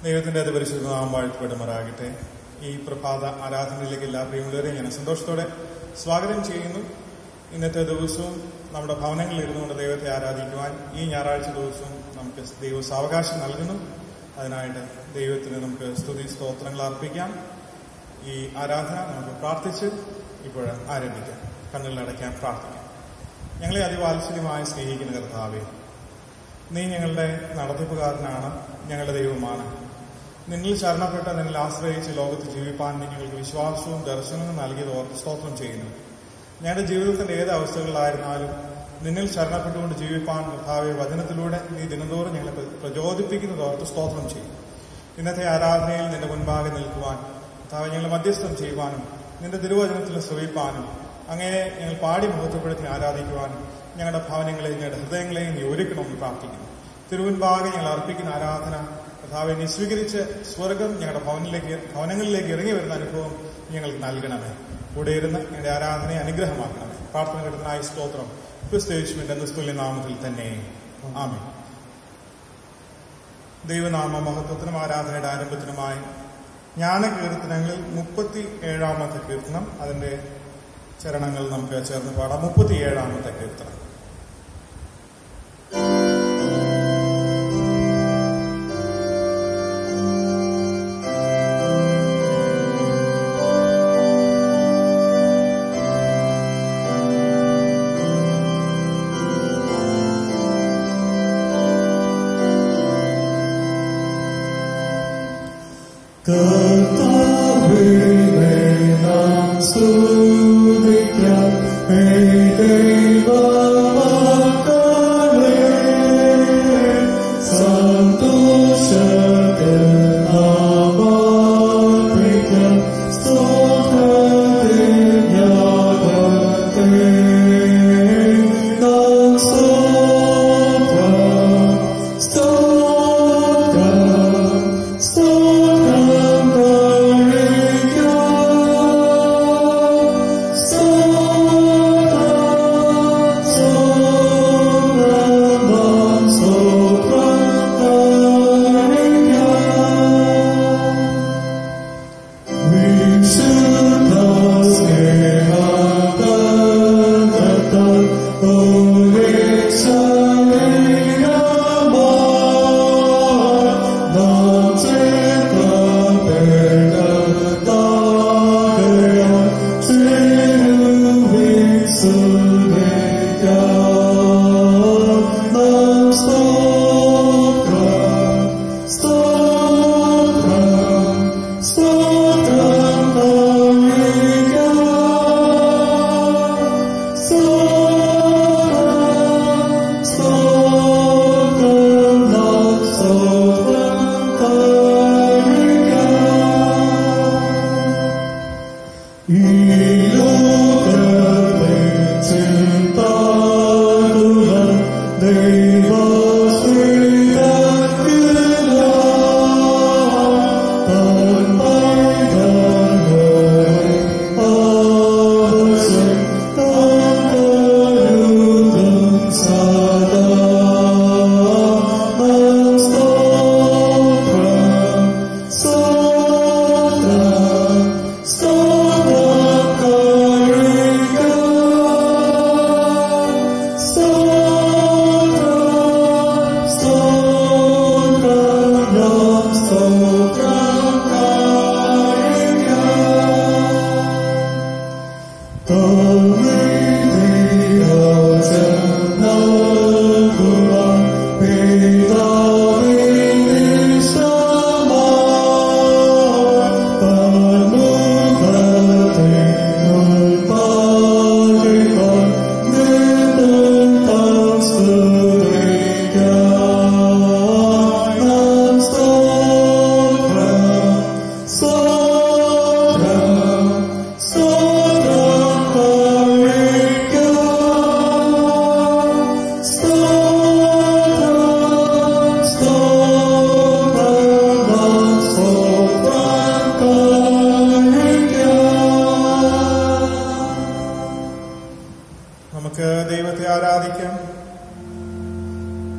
ദൈവത്തിന്റെ പരിശുദ്ധ നാമം വാഴ്ത്തപ്പെടുമാറാകട്ടെ. ഈ പ്രഭാത ആരാധനയിലേക്ക് എല്ലാ പ്രിയമുള്ളവരെയും ഞാൻ സന്തോഷത്തോടെ സ്വാഗതം ചെയ്യുന്നു. ഇന്നത്തെ ദിവസവും നമ്മുടെ ഭവനങ്ങളിൽ ഇരുന്നുകൊണ്ട് ദൈവത്തെ ആരാധിക്കുവാൻ ഈ ഞായറാഴ്ച ദിവസവും നമുക്ക് ദൈവ സാവകാശം നൽകുന്നു. അതിനായിട്ട് ദൈവത്തിന് നമുക്ക് സ്തുതി സ്തോത്രങ്ങൾ അർപ്പിക്കാം. ഈ ആരാധന നമുക്ക് പ്രാർത്ഥിച്ച് ഇപ്പോൾ ആരംഭിക്കാം. കണ്ണുകളടയ്ക്കാൻ പ്രാർത്ഥിക്കാം. ഞങ്ങളെ അതിവാത്സല്യമായി സ്നേഹിക്കുന്ന കർത്താവേ, നീ ഞങ്ങളുടെ നടത്തിപ്പുകാരനാണ്, ഞങ്ങളുടെ ദൈവമാണ്. നിന്നിൽ ശരണപ്പെട്ട, നിന്നിൽ ആശ്രയിച്ച് ലോകത്ത് ജീവിപ്പാൻ നീ ഞങ്ങൾക്ക് വിശ്വാസവും ദർശനവും നൽകിയത് ഓർത്ത് സ്തോത്രം ചെയ്യുന്നു. ഞങ്ങളുടെ ജീവിതത്തിന്റെ ഏത് അവസ്ഥകളിലായിരുന്നാലും നിന്നിൽ ശരണപ്പെട്ടുകൊണ്ട് ജീവിപ്പാൻ കർത്താവെ വചനത്തിലൂടെ നീ ദിനംതോറും ഞങ്ങളെ പ്രചോദിപ്പിക്കുന്നത് ഓർത്ത് സ്തോത്രം ചെയ്യും. ഇന്നത്തെ ആരാധനയിൽ നിന്റെ മുൻപാകെ നിൽക്കുവാൻ കർത്താവെ ഞങ്ങൾ മധ്യസ്ഥം ചെയ്യുവാനും നിന്റെ തിരുവചനത്തിൽ ശ്രവിപ്പാനും അങ്ങനെ ഞങ്ങൾ പാടി മഹത്വപ്പെടുത്തി ആരാധിക്കുവാനും ഞങ്ങളുടെ ഭവനങ്ങളെയും ഞങ്ങളുടെ ഹൃദയങ്ങളെയും നീ ഒരുക്കണമെന്ന് പ്രാർത്ഥിക്കുന്നു. തിരുവൻപാകെ ഞങ്ങൾ അർപ്പിക്കുന്ന ആരാധന കർത്താവെ നീ സ്വീകരിച്ച് സ്വർഗം ഞങ്ങളുടെ ഭവനങ്ങളിലേക്ക് ഇറങ്ങി വരുന്ന അനുഭവം ഞങ്ങൾക്ക് നൽകണമേ. കൂടെ ഇരുന്ന് ഞങ്ങളുടെ ആരാധനയെ അനുഗ്രഹമാക്കണമേ. പ്രാർത്ഥന കിട്ടുന്നതായ സ്തോത്രം ക്രിസ്തുയേശുവിന്റെ നിസ്തുല്യ നാമത്തിൽ തന്നെ ആമേൻ. ദൈവനാമ മഹത്വത്തിനും ആരാധനയുടെ ആരംഭത്തിനുമായി ജ്ഞാനകീർത്തനങ്ങളിൽ 37-ാമത്തെ കീർത്തനം, അതിന്റെ ചരണങ്ങൾ നമുക്ക് ചേർന്ന് പാടാം. 37-ാമത്തെ കീർത്തനം.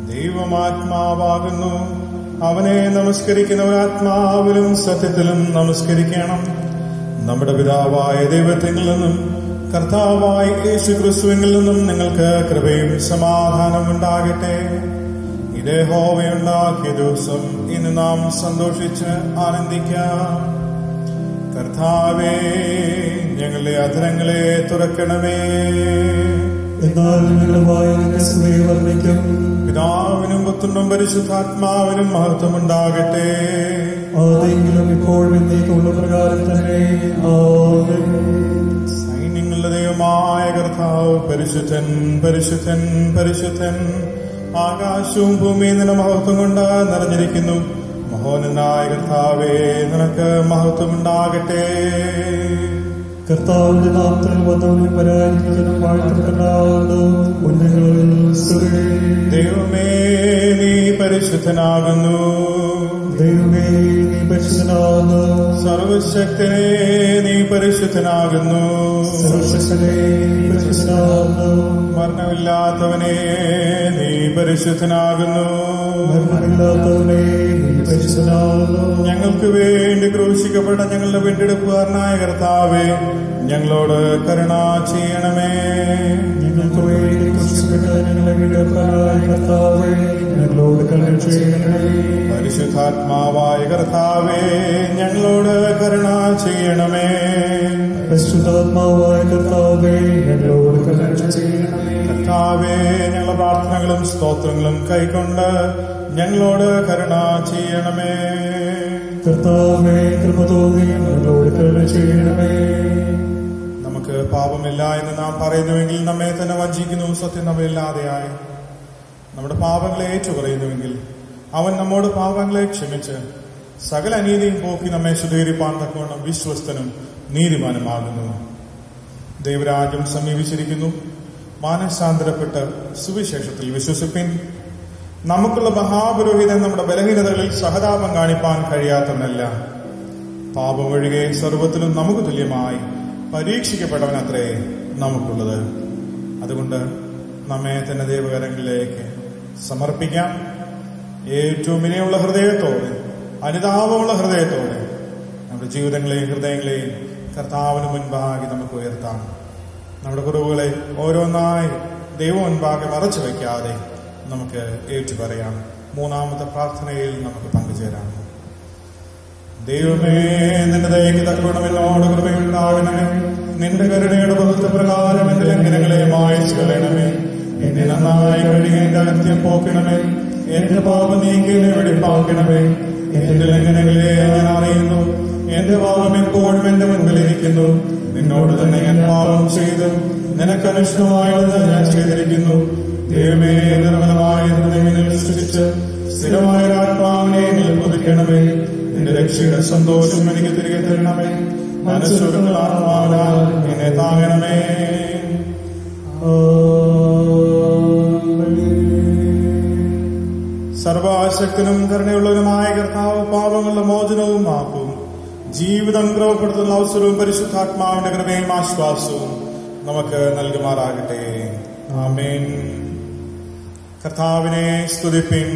ദൈവമാത്മാവാകുന്നു, അവനെ നമസ്കരിക്കുന്നവരാത്മാവിലും സത്യത്തിലും നമസ്കരിക്കണം. നമ്മുടെ പിതാവായ ദൈവത്തിൽ നിന്നും കർത്താവായ യേശുക്രിസ്തുവിൽ നിന്നും നിങ്ങൾക്ക് കൃപയും സമാധാനം ഉണ്ടാകട്ടെ. ഇത് യഹോവയുണ്ടാക്കിയ ദിവസം ഇന്ന് നാം സന്തോഷിച്ച് ആനന്ദിക്കാം. കർത്താവേ, ഞങ്ങളുടെ അധരങ്ങളെ തുറക്കണമേ. എന്നാൽ ഞങ്ങളുടെ വായനയെ സ്തുതി വർണ്ണിക്കും. പിതാവിനും പുത്രനും പരിശുദ്ധാത്മാവിനും മഹത്വമുണ്ടാകട്ടെ. ആദ്യെങ്കിലും ഇപ്പോഴും എന്നേക്കുമുള്ള പ്രകാരം തന്നെ. ആമേൻ. സൈന്യങ്ങളുടെ ദൈവമായ കർത്താവ് പരിശുദ്ധൻ, പരിശുദ്ധൻ, പരിശുദ്ധൻ. ആകാശവും ഭൂമിയും നിന്റെ മഹത്വം കൊണ്ട് നിറഞ്ഞിരിക്കുന്നു. മഹോന്നതനായ കർത്താവേ, നിനക്ക് മഹത്വമുണ്ടാകട്ടെ. കർത്താവിന്റെ നാമത്തിൽ വന്നവനും വരാനിരിക്കുന്നതും വാഴ്ത്തപ്പെട്ടവനാകുന്നു. ഉന്നതങ്ങളിൽ സ്തുതി. ദൈവമേ, നീ പരിശുദ്ധനാകുന്നു. ദൈവമേ, നീ പരിശുദ്ധനാകുന്നു. സർവശക്തനെ, നീ പരിശുദ്ധനാകുന്നു. സർവശക്തനേ, നീ പരിശുദ്ധനാകുന്നു. മരണമില്ലാത്തവനെ, നീ പരിശുദ്ധനാകുന്നു. മരണമില്ലാത്തവനേ, നീ പരിശുദ്ധനാകുന്നു. ഞങ്ങൾക്ക് വേണ്ടി ക്രൂശിക്കപ്പെട്ട ഞങ്ങളുടെ വീണ്ടെടുപ്പുകാരനായ കർത്താവേ, ഞങ്ങളോട് കരുണ ചെയ്യണമേ. ഞങ്ങൾക്ക് വേണ്ടി ക്രൂശിക്കപ്പെട്ട ഞങ്ങളുടെ വീണ്ടെടുപ്പുകാരനായ കർത്താവേ, ഞങ്ങളോട് കരുണ ചെയ്യണമേ. പരിശുദ്ധാത്മാവായ കർത്താവേ, ഞങ്ങളോട് കരുണ ചെയ്യണമേ. പരിശുദ്ധാത്മാവായ കർത്താവേ, ഞങ്ങളോട് കരുണ ചെയ്യണമേ. കർത്താവേ, ഞങ്ങളുടെ പ്രാർത്ഥനകളും സ്തോത്രങ്ങളും കൈക്കൊണ്ട് ഞങ്ങളോട് കരുണ ചെയ്യണമേ. കർത്താവേ, കൃപ തോന്നി ഞങ്ങളോട് കരുണ ചെയ്യണമേ. നമുക്ക് പാപമില്ല എന്ന് നാം പറയുന്നുവെങ്കിൽ നമ്മെ തന്നെ വഞ്ചിക്കുന്നു. സത്യം നമ്മില്ലാതെയായി നമ്മുടെ പാപങ്ങളെ ഏറ്റുപറയുന്നുവെങ്കിൽ അവൻ നമ്മോട് പാപങ്ങളെ ക്ഷമിച്ച് സകല അനീതിയും പോക്കി നമ്മെ ശുദ്ധീകരിപ്പാൻ തക്കവണ്ണം വിശ്വസ്തനും നീതിമാനുമാകുന്നു. ദൈവരാജ്യം സമീപിച്ചിരിക്കുന്നു. മാനസാന്തരപ്പെട്ട് സുവിശേഷത്തിൽ വിശ്വസിപ്പിൻ. നമുക്കുള്ള മഹാപുരോഹിതൻ നമ്മുടെ ബലഹീനതകളിൽ സഹതാപം കാണിപ്പാൻ കഴിയാത്തവനല്ല. പാപമൊഴികെ സർവത്തിലും നമുക്ക് തുല്യമായി പരീക്ഷിക്കപ്പെട്ടവനത്രേ നമുക്കുള്ളത്. അതുകൊണ്ട് നമ്മെ തന്നെ ദൈവകരങ്ങളിലേക്ക് സമർപ്പിക്കാം. ഏറ്റവും വിനയുള്ള ഹൃദയത്തോടെ, അനുതാപമുള്ള ഹൃദയത്തോടെ നമ്മുടെ ജീവിതങ്ങളെയും ഹൃദയങ്ങളെയും കർത്താവിന് മുൻപാകെ നമുക്ക് ഉയർത്താം. നമ്മുടെ കുറവുകളെ ഓരോന്നായി ദൈവം മുൻപാകെ മറച്ചു വയ്ക്കാതെ നമുക്ക് ഏറ്റുപറയാം. മൂന്നാമത്തെ പ്രാർത്ഥനയിൽ നമുക്ക് പങ്കുചേരാം. ദൈവമേ, നിന്റെ ദയയ്ക്ക് തക്കവണ്ണം എന്നോട് കൃപയുണ്ടാകണമേ. നിന്റെ കരുണയുടെ ബഹുത്വപ്രകാരം എന്റെ ലംഘനങ്ങളെ മായ്ച്ചു കളയണമേ. എന്നെ നന്നായി കഴുകി എന്റെ അകത്യം പോക്കണമേ. എന്റെ പാപം നീക്കി എന്നെ വെടിപ്പാക്കണമേ. എന്റെ ലംഘനങ്ങളെ ഞാൻ അറിയുന്നു. എന്റെ പാപം എപ്പോഴും എന്റെ മുൻപിലിരിക്കുന്നു. നിന്നോട് തന്നെ ഞാൻ പാപം ചെയ്ത് നിനക്ക് അനിഷ്ടമായത് ഞാൻ ചെയ്തിരിക്കുന്നു. ദൈവമേ, നിർമ്മലമായ ഹൃദയങ്ങളിൽ വിശ്വസിച്ച് സ്ഥിരമായ ആത്മാവിനെ എന്നിൽ പുതുക്കണമേ. നിന്റെ രക്ഷയുടെ സന്തോഷം എനിക്ക് തിരികെ തരണമേ. മനസ്സുള്ള ആത്മാവിനാൽ എന്നെ താങ്ങണമേ. സർവശക്തനും കരുണയുള്ളവനുമായ കർത്താവ് പാപങ്ങളുടെ മോചനവും മാപ്പും ജീവിതം ക്രമപ്പെടുത്തുന്ന അവസരവും പരിശുദ്ധാത്മാവിന്റെ കൃപയും ആശ്വാസവും നമുക്ക് നൽകുമാറാകട്ടെ. ആമേൻ. കർത്താവിനെ സ്തുതിപ്പിൻ.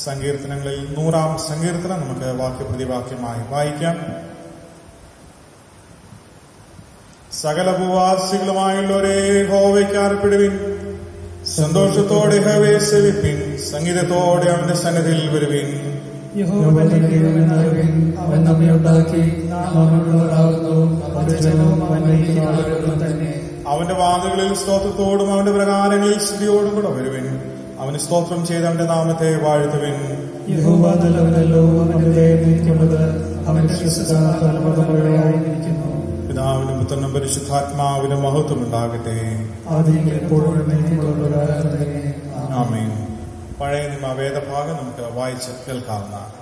സങ്കീർത്തനങ്ങളിൽ 100-ാം സങ്കീർത്തനം നമുക്ക് വാക്യപ്രതിവാക്യമായി വായിക്കാം. സകല ഭൂവാസികളുമായുള്ളവരെ യഹോവയ്ക്ക് ആർപ്പിടുവിൻ. സന്തോഷത്തോടെ യഹോവയെ സേവിപ്പിൻ. സംഗീതത്തോടെ അവന്റെ സന്നിധിയിൽ വരുവിൻ. അവൻ നമ്മെ ഉണ്ടാക്കി, നാം അവനുള്ളവരാകുന്നു. അവന്റെ ജനവും അവൻ നയിക്കുന്നവരും തന്നെ. അവന്റെ വാതിലുകളിൽ സ്തോത്രത്തോടും അവന്റെ പ്രകാരങ്ങളിൽ സ്തുതിയോടും കൂടെ വരുവിൻ. അവന് സ്തോത്രം ചെയ്ത് അവന്റെ നാമത്തെ വാഴ്ത്തുവിൻ. യഹോവ നല്ലവനല്ലോ, അവന്റെ ദയ നീക്കുന്നത് അവന്റെ വിശ്വസ്തത തലമുറകളായിരിക്കുന്നു. പിതാവിനും പുത്രനും പരിശുദ്ധാത്മാവിനും മഹത്വമുണ്ടാകട്ടെ. ആദിയിൽ എപ്പോഴും എന്നേക്കുമുള്ള പ്രകാരം തന്നെ. ആമേൻ. പഴയ നിയമ വേദഭാഗം നമുക്ക് വായിച്ച് കേൾക്കാവുന്നതാണ്.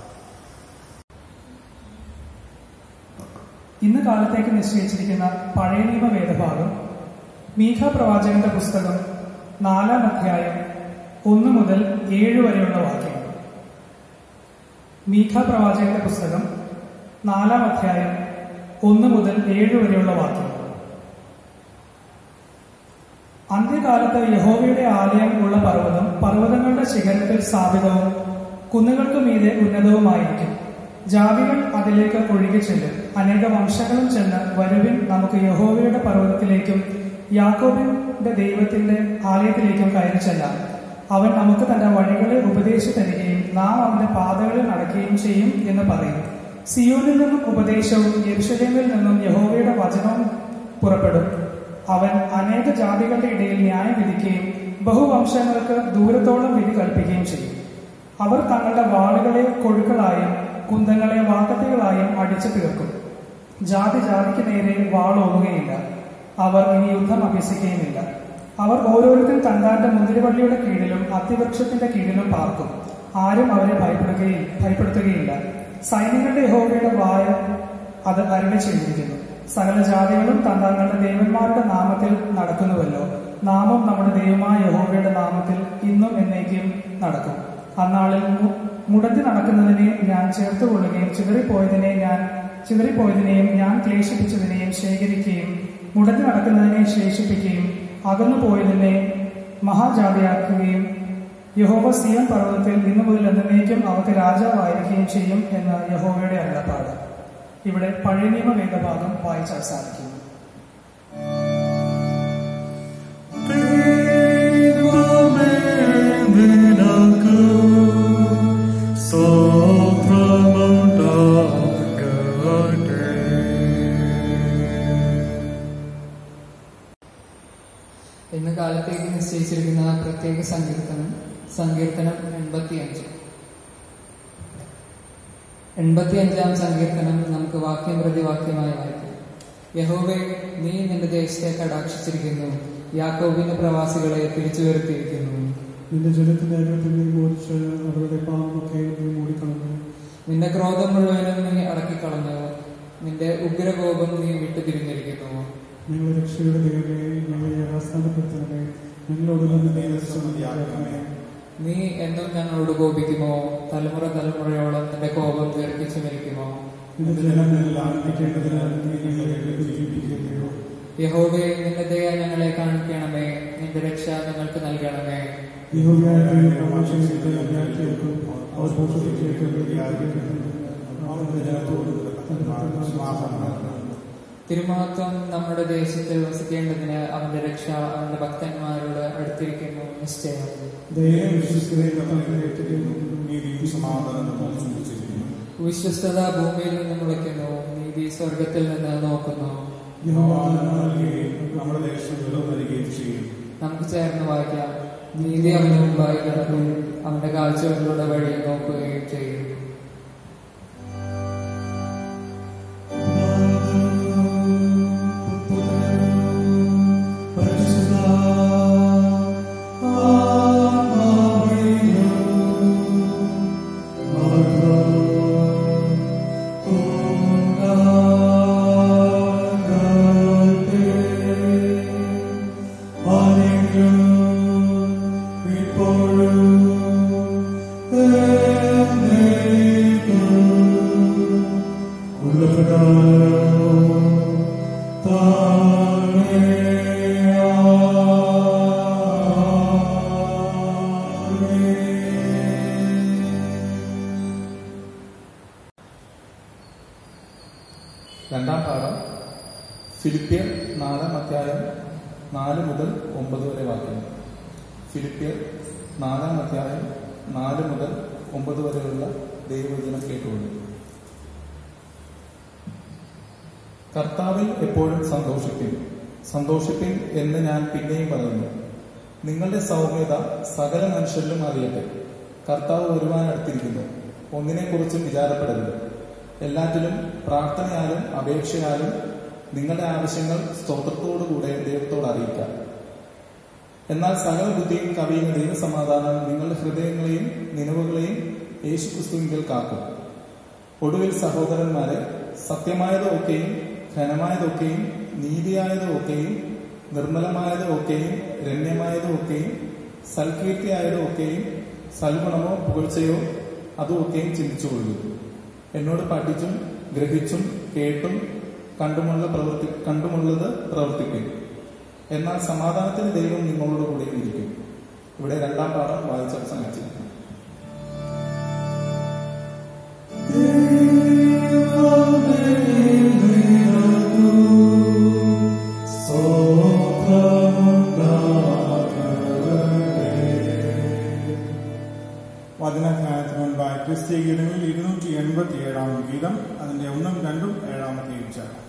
ഇന്ന് കാലത്തേക്ക് നിശ്ചയിച്ചിരിക്കുന്ന പഴയ നിയമ വേദഭാഗം മീഖ പ്രവാചകന്റെ പുസ്തകം 4-ാം അധ്യായം 1 മുതൽ 7 വരെയുള്ള വാക്യങ്ങൾ. മീഖ പ്രവാചകന്റെ പുസ്തകം 4-ാം അധ്യായം 1 മുതൽ 7 വരെയുള്ള വാക്യങ്ങൾ. അന്ത്യകാലത്ത് യഹോവയുടെ ആലയം ഉള്ള പർവ്വതം പർവ്വതങ്ങളുടെ ശിഖരത്തിൽ സ്ഥാപിതവും കുന്നുകൾക്ക് മീതെ ഉന്നതവുമായിരിക്കും. ജാതികൾ അതിലേക്ക് ഒഴുകി ചെല്ലും. അനേക വംശങ്ങളും ചെന്ന്, വരുവിൻ, നമുക്ക് യഹോവയുടെ പർവ്വതത്തിലേക്കും യാക്കോബിന്റെ ദൈവത്തിന്റെ ആലയത്തിലേക്കും കയറി ചെല്ലാം. അവൻ നമുക്ക് തന്റെ വഴികളെ ഉപദേശിച്ചു തരികയും നാം അവന്റെ പാതകളിൽ നടക്കുകയും ചെയ്യും എന്ന് പറയും. സിയോനിൽ നിന്നും ഉപദേശവും യെരൂശലേമിൽ നിന്നും യഹോവയുടെ വചനവും പുറപ്പെടും. അവൻ അനേക ജാതികളുടെ ഇടയിൽ ന്യായം വിധിക്കുകയും ബഹുവംശങ്ങൾക്ക് ദൂരത്തോളം വിധി കൽപ്പിക്കുകയും ചെയ്യും. അവർ തങ്ങളുടെ വാളുകളെ കൊഴുക്കളായും കുന്തങ്ങളെ വാക്കത്തികളായും അടിച്ചു തീർക്കും. ജാതി ജാതിക്ക് നേരെ വാളോങ്ങുകയില്ല. അവർ ഇനി യുദ്ധം അഭ്യസിക്കുകയുമില്ല. അവർ ഓരോരുത്തരും തന്റെ മുന്തിരിവള്ളിയുടെ കീഴിലും അത്തിവൃക്ഷത്തിന്റെ കീഴിലും പാർക്കും. ആരും അവരെ ഭയപ്പെടുത്തുകയില്ല. സൈന്യങ്ങളുടെ യഹോവയുടെ വായ അത് അരുളി ചെയ്തിരിക്കുന്നു. സകല ജാതികളും തങ്ങളുടെ ദേവന്മാരുടെ നാമത്തിൽ നടക്കുന്നുവല്ലോ. നാമം നമ്മുടെ ദൈവമായ യഹോവയുടെ നാമത്തിൽ ഇന്നും എന്നേക്കും നടക്കും. അന്നാളിൽ മുടന്തി നടക്കുന്നതിനെ ഞാൻ ചേർത്തുകൊള്ളുകയും ചിതറിപ്പോയതിനെയും ഞാൻ ക്ലേശിപ്പിച്ചതിനെയും ശേഖരിക്കുകയും മുടന്തി നടക്കുന്നതിനെ ശേഷിപ്പിക്കുകയും അകന്നു പോയതിനെ മഹാജാതിയാക്കുകയും യഹോവ സിയോൻ പർവ്വതത്തിൽ ഇന്നു മുതൽ എന്നേക്കും അവർക്ക് രാജാവായിരിക്കുകയും ചെയ്യും എന്ന് യഹോവയുടെ അരുളപ്പാട്. ഇവിടെ പഴയ നിയമ വേദഭാഗം വായിച്ച് അവസാനിക്കുന്നു. ഇന്ന് കാലത്തേക്ക് നിശ്ചയിച്ചിരിക്കുന്ന പ്രത്യേക സങ്കീർത്തനം 85-ാം സങ്കീർത്തനം നമുക്ക് വാക്യം പ്രതി വാക്യമായി വായിക്കാം. യഹോവേ, നീ നിന്റെ ദേശത്തെ കടാക്ഷിച്ചിരിക്കുന്നു, യാക്കോബിന്റെ പ്രവാസികളെ തിരിച്ചു വരുത്തിയിരിക്കുന്നു. നിന്റെ ജനത്തിന്റെ അകത്തിനെ മോചിച്ച് അവരുടെ പാപമൊക്കെ നീ മൂടിക്കളഞ്ഞു. നിന്റെ ക്രോധം മുഴുവനും നീ അടക്കിക്കളഞ്ഞു, നിന്റെ ഉഗ്രകോപം നീ വിട്ടുതിരിഞ്ഞിരിക്കുന്നു. ഞങ്ങളുടെ രക്ഷയുടെ ദൈവമേ, ഞങ്ങളെ യാഥാസ്ഥാനപ്പെടുത്തണമേ, ഞങ്ങളോട് മതിയാക്കണമേ. നീ എന്നും ഞങ്ങളോട് കോപിക്കുമോ? തലമുറ തലമുറയോളം നിന്റെ കോപം ദീർഘിച്ചു മരിക്കുമോ? യഹോവേ, നിന്റെ ദയ ഞങ്ങളെ കാണിക്കണമേ, നിന്റെ രക്ഷ ഞങ്ങൾക്ക് നൽകണമേ. തിരുമഹത്വം നമ്മുടെ ദേശത്തിൽ വസിക്കേണ്ടതിന് അവന്റെ രക്ഷ അവന്റെ ഭക്തന്മാരോട് അടുത്തിരിക്കുന്നു നിശ്ചയം. വിശ്വസ്തത ഭൂമിയിൽ നിന്ന് മുളയ്ക്കുന്നു, നീതി സ്വർഗത്തിൽ നിന്ന് നോക്കുന്നു. നമുക്ക് ചേർന്ന് വായിക്കാം. നീതി അവന് മുമ്പായി കിടക്കും, അവന്റെ കാഴ്ചകളുടെ വഴി നോക്കുകയും ചെയ്യും. രണ്ടാം പാഠം ഫിലിപ്പിയർ 4-ാം അധ്യായം 4 മുതൽ 9 വരെ വാക്യങ്ങൾ. ഫിലിപ്പിയർ 4-ാം അധ്യായം 4 മുതൽ 9 വരെയുള്ള ദൈവവചനം കേട്ടുകൊണ്ട്. കർത്താവിൽ എപ്പോഴും സന്തോഷിപ്പിൻ എന്ന് ഞാൻ പിന്നെയും പറയുന്നു. നിങ്ങളുടെ സൗമ്യത സകല മനുഷ്യരിലും അറിയട്ടെ. കർത്താവ് വരുവാനടുത്തിരിക്കുന്നു. ഒന്നിനെക്കുറിച്ചും വിചാരപ്പെടരുത്. എല്ലാറ്റിലും പ്രാർത്ഥനയാലും അപേക്ഷയാലും നിങ്ങളുടെ ആവശ്യങ്ങൾ സ്തോത്രത്തോടുകൂടെ ദൈവത്തോട് അറിയിക്കാം. എന്നാൽ സകല ബുദ്ധിയും കവിയുന്ന ദൈവസമാധാനം നിങ്ങളുടെ ഹൃദയങ്ങളെയും നിലവുകളെയും യേശുക്രിസ്തുവിൽ കാക്കും. ഒടുവിൽ സഹോദരന്മാരെ, സത്യമായത് ഒക്കെയും ഘനമായതൊക്കെയും നീതിയായത് ഒക്കെയും നിർമ്മലമായത് ഒക്കെയും രമ്യമായത് ഒക്കെയും സൽകീർത്തിയായത് ഒക്കെയും സൽഗുണമോ പുകഴ്ചയോ അതുമൊക്കെയും ചിന്തിച്ചുകൊള്ളൂ. എന്നോട് പഠിച്ചും ഗ്രഹിച്ചും കേട്ടും കണ്ടുമുള്ളത് പ്രവർത്തിപ്പിൻ. എന്നാൽ സമാധാനത്തിന് ദൈവം നിങ്ങളോട് കൂടെ ഇരിക്കും. ഇവിടെ രണ്ടാം പാഠം വായിച്ച സമയത്ത് വചനജ്ഞാനത്തിന് മുൻപായി ക്രിസ്തീയ ഗീതങ്ങളിൽ 287 ഗീതം, അതിന്റെ 1, 2, 7 ചേർക്കാം.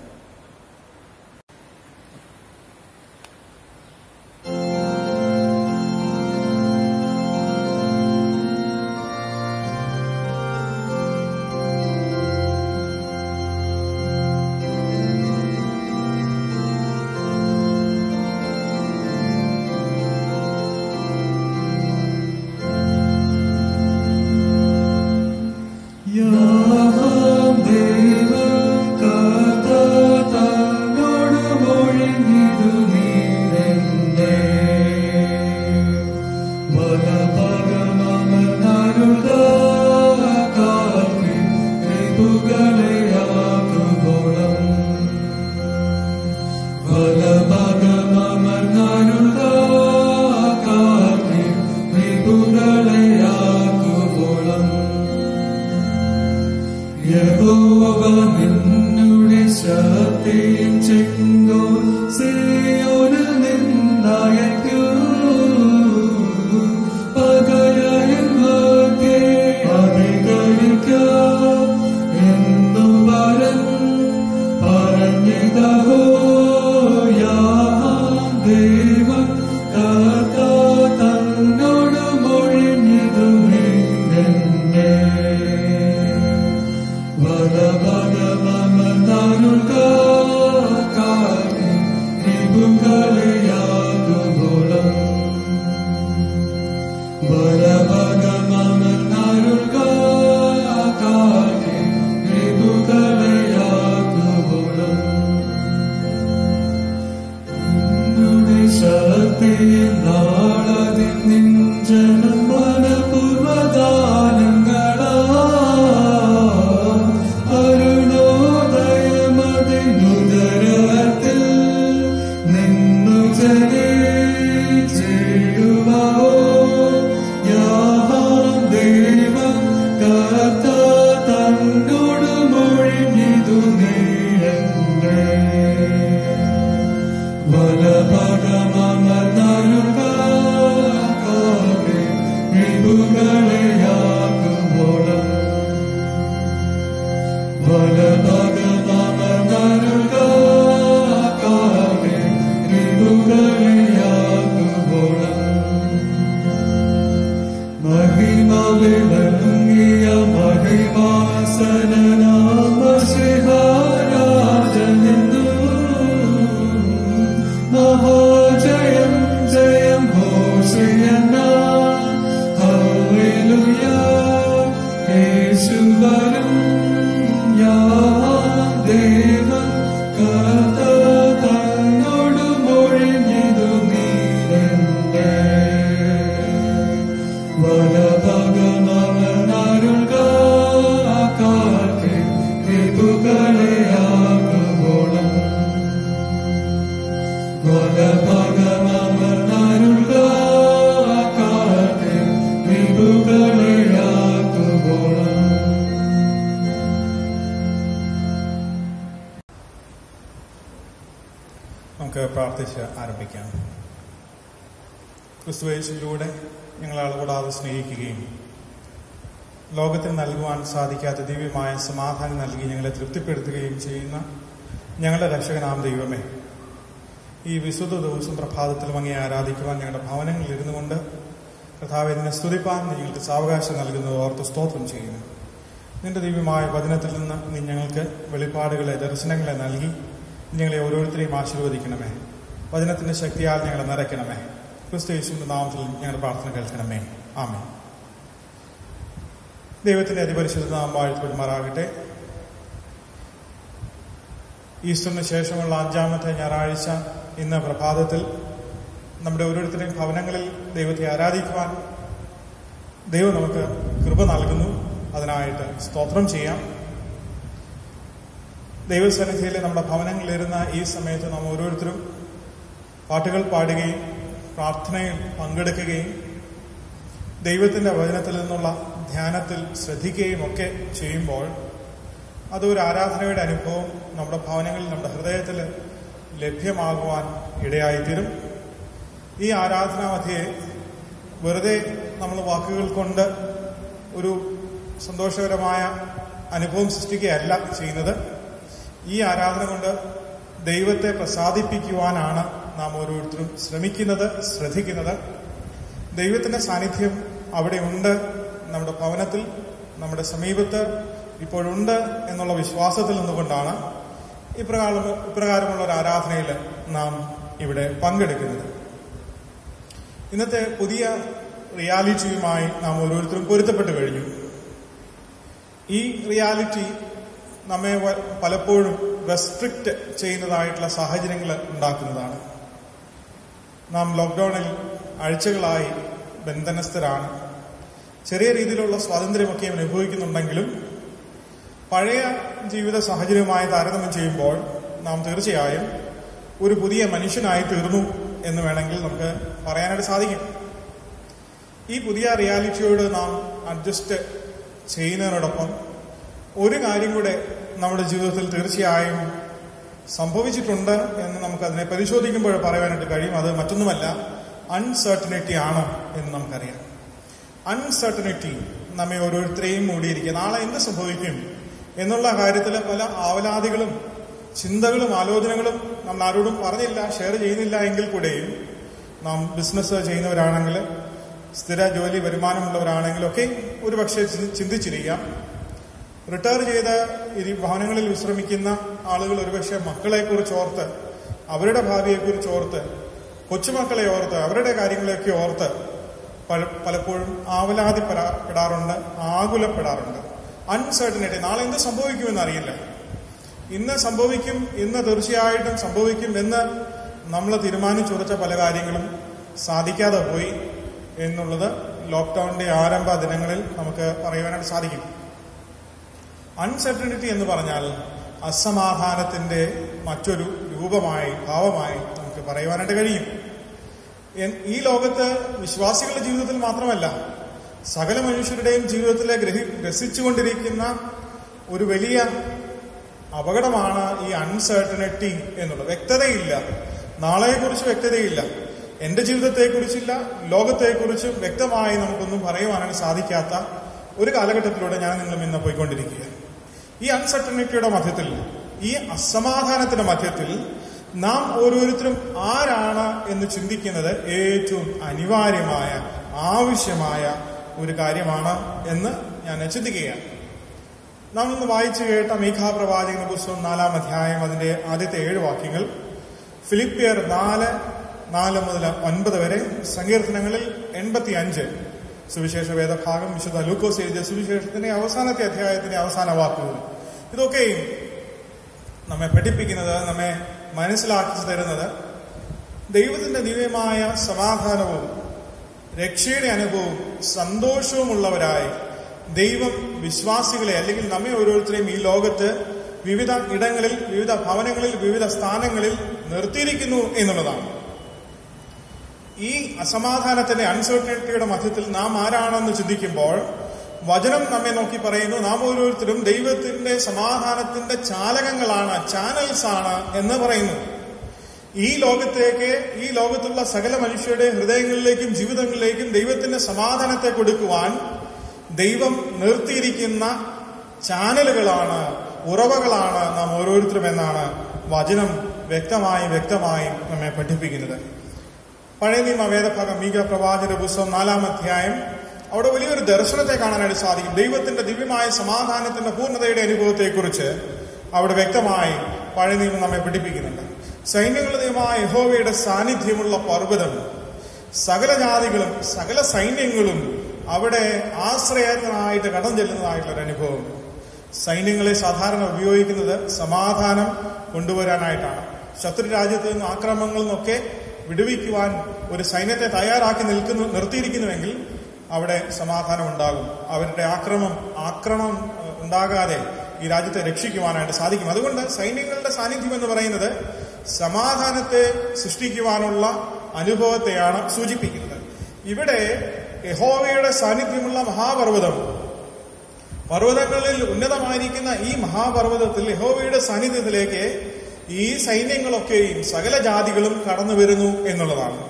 നമുക്ക് പ്രാർത്ഥിച്ച് ആരംഭിക്കാം. ക്രിസ്തുയേശുവിലൂടെ ഞങ്ങളെ അളകൂടാതെ സ്നേഹിക്കുകയും ലോകത്തിന് നൽകുവാൻ സാധിക്കാത്ത ദിവ്യമായ സമാധാനം നൽകി ഞങ്ങളെ തൃപ്തിപ്പെടുത്തുകയും ചെയ്യുന്ന ഞങ്ങളുടെ രക്ഷകനാം ദൈവമേ, ഈ വിശുദ്ധ ദിവസം പ്രഭാതത്തിൽ അങ്ങേ ആരാധിക്കുവാൻ ഞങ്ങളുടെ ഭവനങ്ങളിൽ ഇരുന്നു കൊണ്ട് കർത്താവേ നിന്നെ സ്തുതിപ്പാൻ ഞങ്ങൾക്ക് സാവകാശം നൽകുന്നത് ഓർത്ത് സ്തോത്രം ചെയ്യുന്നു. നിന്റെ ദിവ്യമായ വചനത്തിൽ നിന്ന് നീ ഞങ്ങൾക്ക് വെളിപ്പാടുകളെ, ദർശനങ്ങളെ നൽകി ഞങ്ങളെ ഓരോരുത്തരെയും ആശീർവദിക്കണമേ. വചനത്തിന്റെ ശക്തിയാൽ ഞങ്ങളെ നിറയ്ക്കണമേ. ക്രിസ്തു യേശുവിന്റെ നാമത്തിൽ ഞങ്ങളുടെ പ്രാർത്ഥന കേൾക്കണമേ. ആമേൻ. ദൈവത്തിന്റെ അതിപരിശുദ്ധ നാമം വാഴ്ത്തപ്പെടുമാറാകട്ടെ. ഈസ്റ്ററിന് ശേഷമുള്ള 5ാമത്തെ ഞായറാഴ്ച ഇന്ന് പ്രഭാതത്തിൽ നമ്മുടെ ഓരോരുത്തരുടെയും ഭവനങ്ങളിൽ ദൈവത്തെ ആരാധിക്കുവാൻ ദൈവം നമുക്ക് കൃപ നൽകുന്നു. അതിനായിട്ട് സ്തോത്രം ചെയ്യാം. ദൈവസന്നിധിയിലെ നമ്മുടെ ഭവനങ്ങളിലിരുന്ന ഈ സമയത്ത് നാം ഓരോരുത്തരും പാട്ടുകൾ പാടുകയും പ്രാർത്ഥനയിൽ പങ്കെടുക്കുകയും ദൈവത്തിന്റെ വചനത്തിൽ നിന്നുള്ള ധ്യാനത്തിൽ ശ്രദ്ധിക്കുകയും ഒക്കെ ചെയ്യുമ്പോൾ അതൊരു ആരാധനയുടെ അനുഭവം നമ്മുടെ ഭവനങ്ങളിൽ, നമ്മുടെ ഹൃദയത്തിൽ ലഭ്യമാകുവാൻ ഇടയായിത്തീരും. ഈ ആരാധനാ മധ്യേ വെറുതെ നമ്മൾ വാക്കുകൾ കൊണ്ട് ഒരു സന്തോഷകരമായ അനുഭവം സൃഷ്ടിക്കുകയല്ല ചെയ്യുന്നത്. ഈ ആരാധന കൊണ്ട് ദൈവത്തെ പ്രസാദിപ്പിക്കുവാനാണ് നാം ഓരോരുത്തരും ശ്രമിക്കുന്നത്, ശ്രദ്ധിക്കുന്നത്. ദൈവത്തിന്റെ സാന്നിധ്യം അവിടെ ഉണ്ട്, നമ്മുടെ ഭവനത്തിൽ, നമ്മുടെ സമീപത്ത് ഇപ്പോഴുണ്ട് എന്നുള്ള വിശ്വാസത്തിൽ നിന്നുകൊണ്ടാണ് ഇപ്രകാരമുള്ള ഒരു ആരാധനയിൽ നാം ഇവിടെ പങ്കെടുക്കുന്നത്. ഇന്നത്തെ പുതിയ റിയാലിറ്റിയുമായി നാം ഓരോരുത്തരും പൊരുത്തപ്പെട്ടു കഴിഞ്ഞു. ഈ റിയാലിറ്റി നമ്മെ പലപ്പോഴും റെസ്ട്രിക്റ്റ് ചെയ്യുന്നതായിട്ടുള്ള സാഹചര്യങ്ങൾ ഉണ്ടാക്കുന്നതാണ്. നാം ലോക്ക്ഡൌണിൽ ആഴ്ചകളായി ബന്ധനസ്ഥരാണ്. ചെറിയ രീതിയിലുള്ള സ്വാതന്ത്ര്യമൊക്കെ അനുഭവിക്കുന്നുണ്ടെങ്കിലും പഴയ ജീവിത സാഹചര്യവുമായി താരതമ്യം ചെയ്യുമ്പോൾ നാം തീർച്ചയായും ഒരു പുതിയ മനുഷ്യനായി തീർന്നു എന്ന് വേണമെങ്കിൽ നമുക്ക് പറയാനായിട്ട് സാധിക്കും. ഈ പുതിയ റിയാലിറ്റിയോട് നാം അഡ്ജസ്റ്റ് ചെയ്യുന്നതിനോടൊപ്പം ഒരു കാര്യം കൂടെ നമ്മുടെ ജീവിതത്തിൽ തീർച്ചയായും സംഭവിച്ചിട്ടുണ്ട് എന്ന് നമുക്കതിനെ പരിശോധിക്കുമ്പോൾ പറയാനായിട്ട് കഴിയും. അത് മറ്റൊന്നുമല്ല, അൺസർട്ടനിറ്റി ആണ് എന്ന് നമുക്കറിയാം. അൺസർട്ടനിറ്റി നമ്മെ ഓരോരുത്തരെയും മൂടിയിരിക്കുക. നാളെ എന്ത് സംഭവിക്കും എന്നുള്ള കാര്യത്തിൽ പല ആവലാതികളും ചിന്തകളും ആലോചനകളും നമ്മൾ ആരോടും പറഞ്ഞില്ല, ഷെയർ ചെയ്യുന്നില്ല എങ്കിൽ കൂടെയും നാം ബിസിനസ് ചെയ്യുന്നവരാണെങ്കിൽ, സ്ഥിര ജോലി വരുമാനമുള്ളവരാണെങ്കിലൊക്കെ ഒരുപക്ഷെ ചിന്തിച്ചിരിക്കാം. റിട്ടയർ ചെയ്ത് ഭവനങ്ങളിൽ വിശ്രമിക്കുന്ന ആളുകൾ ഒരുപക്ഷെ മക്കളെക്കുറിച്ച് ഓർത്ത്, അവരുടെ ഭാവിയെക്കുറിച്ച് ഓർത്ത്, കൊച്ചുമക്കളെ ഓർത്ത്, അവരുടെ കാര്യങ്ങളെയൊക്കെ ഓർത്ത് പലപ്പോഴും ആവലാതിപ്പെടാറുണ്ട്, ആകുലപ്പെടാറുണ്ട്. അൺസർട്ടനിറ്റി, നാളെ എന്ത് സംഭവിക്കുമെന്ന് അറിയില്ല. ഇന്ന് സംഭവിക്കും, ഇന്ന് തീർച്ചയായിട്ടും സംഭവിക്കും എന്ന് നമ്മൾ തീരുമാനിച്ചുറച്ച പല കാര്യങ്ങളും സാധിക്കാതെ പോയി എന്നുള്ളത് ലോക്ക്ഡൌണിന്റെ ആരംഭ ദിനങ്ങളിൽ നമുക്ക് പറയുവാനായിട്ട് സാധിക്കും. അൺസർട്ടനിറ്റി എന്ന് പറഞ്ഞാൽ അസമാധാനത്തിന്റെ മറ്റൊരു രൂപമായി, ഭാവമായി നമുക്ക് പറയുവാനായിട്ട് കഴിയും. ഈ ലോകത്ത് വിശ്വാസികളുടെ ജീവിതത്തിൽ മാത്രമല്ല, സകല മനുഷ്യരുടെയും ജീവിതത്തിലെ ഗ്രസിച്ചുകൊണ്ടിരിക്കുന്ന ഒരു വലിയ അപകടമാണ് ഈ അൺസർട്ടനിറ്റി എന്നുള്ളത്. വ്യക്തതയില്ല, നാളെയെക്കുറിച്ച് വ്യക്തതയില്ല, എന്റെ ജീവിതത്തെക്കുറിച്ചില്ല, ലോകത്തെക്കുറിച്ചും വ്യക്തമായി നമുക്കൊന്നും പറയുവാനാണ് സാധിക്കാത്ത ഒരു കാലഘട്ടത്തിലൂടെ ഞാൻ നിങ്ങളും ഇന്ന് പോയിക്കൊണ്ടിരിക്കുക. ഈ അൺസർട്ടനിറ്റിയുടെ മധ്യത്തിൽ, ഈ അസമാധാനത്തിന്റെ മധ്യത്തിൽ നാം ഓരോരുത്തരും ആരാണ് എന്ന് ചിന്തിക്കുന്നത് ഏറ്റവും അനിവാര്യമായ, ആവശ്യമായ ഒരു കാര്യമാണ് എന്ന് ഞാൻ ചിന്തിക്കുകയാണ്. നാം ഇന്ന് വായിച്ചു കേട്ട മീഖാ പ്രവാചകന്റെ പുസ്തകം 4-ാം അധ്യായം അതിന്റെ ആദ്യത്തെ 7 വാക്യങ്ങൾ, ഫിലിപ്പിയർ 4 മുതൽ 9 വരെ, സങ്കീർത്തനങ്ങളിൽ 85, സുവിശേഷ വേദഭാഗം വിശുദ്ധ ലൂക്കോസ് എഴുതിയ സുവിശേഷത്തിന്റെ അവസാനത്തെ അധ്യായത്തിന്റെ അവസാന വാക്കുകൾ, ഇതൊക്കെയും നമ്മെ പഠിപ്പിക്കുന്നത്, നമ്മെ മനസ്സിലാക്കി തരുന്നത് ദൈവത്തിന്റെ ദിവ്യമായ സമാധാനവും രക്ഷയുടെ അനുഭവവും സന്തോഷവുമുള്ളവരായി ദൈവം വിശ്വാസികളെ, അല്ലെങ്കിൽ നമ്മെ ഓരോരുത്തരെയും ഈ ലോകത്ത് വിവിധ ഇടങ്ങളിൽ, വിവിധ ഭവനങ്ങളിൽ, വിവിധ സ്ഥാനങ്ങളിൽ നിർത്തിയിരിക്കുന്നു എന്നുള്ളതാണ്. ഈ അസമാധാനത്തിന്റെ, അൺസർട്ടനിറ്റിയുടെ മധ്യത്തിൽ നാം ആരാണെന്ന് ചിന്തിക്കുമ്പോൾ വചനം നമ്മെ നോക്കി പറയുന്നു, നാം ഓരോരുത്തരും ദൈവത്തിന്റെ സമാധാനത്തിന്റെ ചാലകങ്ങളാണ്, ചാനൽസ് ആണ് എന്ന് പറയുന്നു. ഈ ലോകത്തേക്ക്, ഈ ലോകത്തുള്ള സകല മനുഷ്യരുടെ ഹൃദയങ്ങളിലേക്കും ജീവിതങ്ങളിലേക്കും ദൈവത്തിന്റെ സമാധാനത്തെ കൊടുക്കുവാൻ ദൈവം നിർത്തിയിരിക്കുന്ന ചാനലുകളാണ്, ഉറവകളാണ് നാം ഓരോരുത്തരും എന്നാണ് വചനം വ്യക്തമായി നമ്മെ പഠിപ്പിക്കുന്നത്. പഴയ നിയമ വേദഭാഗം മീഖാ പ്രവാചകന്റെ പുസ്തകം 4-ാം അധ്യായം, അവിടെ വലിയൊരു ദർശനത്തെ കാണാനായിട്ട് സാധിക്കും. ദൈവത്തിന്റെ ദിവ്യമായ സമാധാനത്തിന്റെ പൂർണ്ണതയുടെ അനുഭവത്തെക്കുറിച്ച് അവിടെ വ്യക്തമായി പഴയ നിയമം നമ്മെ പഠിപ്പിക്കുന്നുണ്ട്. സൈന്യങ്ങളുടെ ദൈവമായ യഹോവയുടെ സാന്നിധ്യമുള്ള പർവ്വതം, സകല ജാതികളും സകല സൈന്യങ്ങളും അവിടെ ആശ്രയത്തിനായിട്ട് കടം ചെല്ലുന്നതായിട്ടുള്ളൊരു അനുഭവം. സൈന്യങ്ങളെ സാധാരണ ഉപയോഗിക്കുന്നത് സമാധാനം കൊണ്ടുവരാനായിട്ടാണ്. ശത്രു രാജ്യത്ത് നിന്ന് ആക്രമണങ്ങളിൽ നിന്നൊക്കെ വിടുവിക്കുവാൻ ഒരു സൈന്യത്തെ തയ്യാറാക്കി നിർത്തിയിരിക്കുന്നുവെങ്കിൽ അവിടെ സമാധാനം ഉണ്ടാകും. അവരുടെ ആക്രമണം ഉണ്ടാകാതെ ഈ രാജ്യത്തെ രക്ഷിക്കുവാനായിട്ട് സാധിക്കും. അതുകൊണ്ട് സൈന്യങ്ങളുടെ സാന്നിധ്യം എന്ന് പറയുന്നത് സമാധാനത്തെ സൃഷ്ടിക്കുവാനുള്ള അനുഭവത്തെയാണ് സൂചിപ്പിക്കുന്നത്. ഇവിടെ യഹോവയുടെ സാന്നിധ്യമുള്ള മഹാപർവ്വതം, പർവ്വതങ്ങളിൽ ഉന്നതമായിരിക്കുന്ന ഈ മഹാപർവ്വതത്തിൽ യഹോവയുടെ സാന്നിധ്യത്തിലേക്ക് ഈ സൈന്യങ്ങളൊക്കെയും സകല ജാതികളും കടന്നു വരുന്നു എന്നുള്ളതാണ്.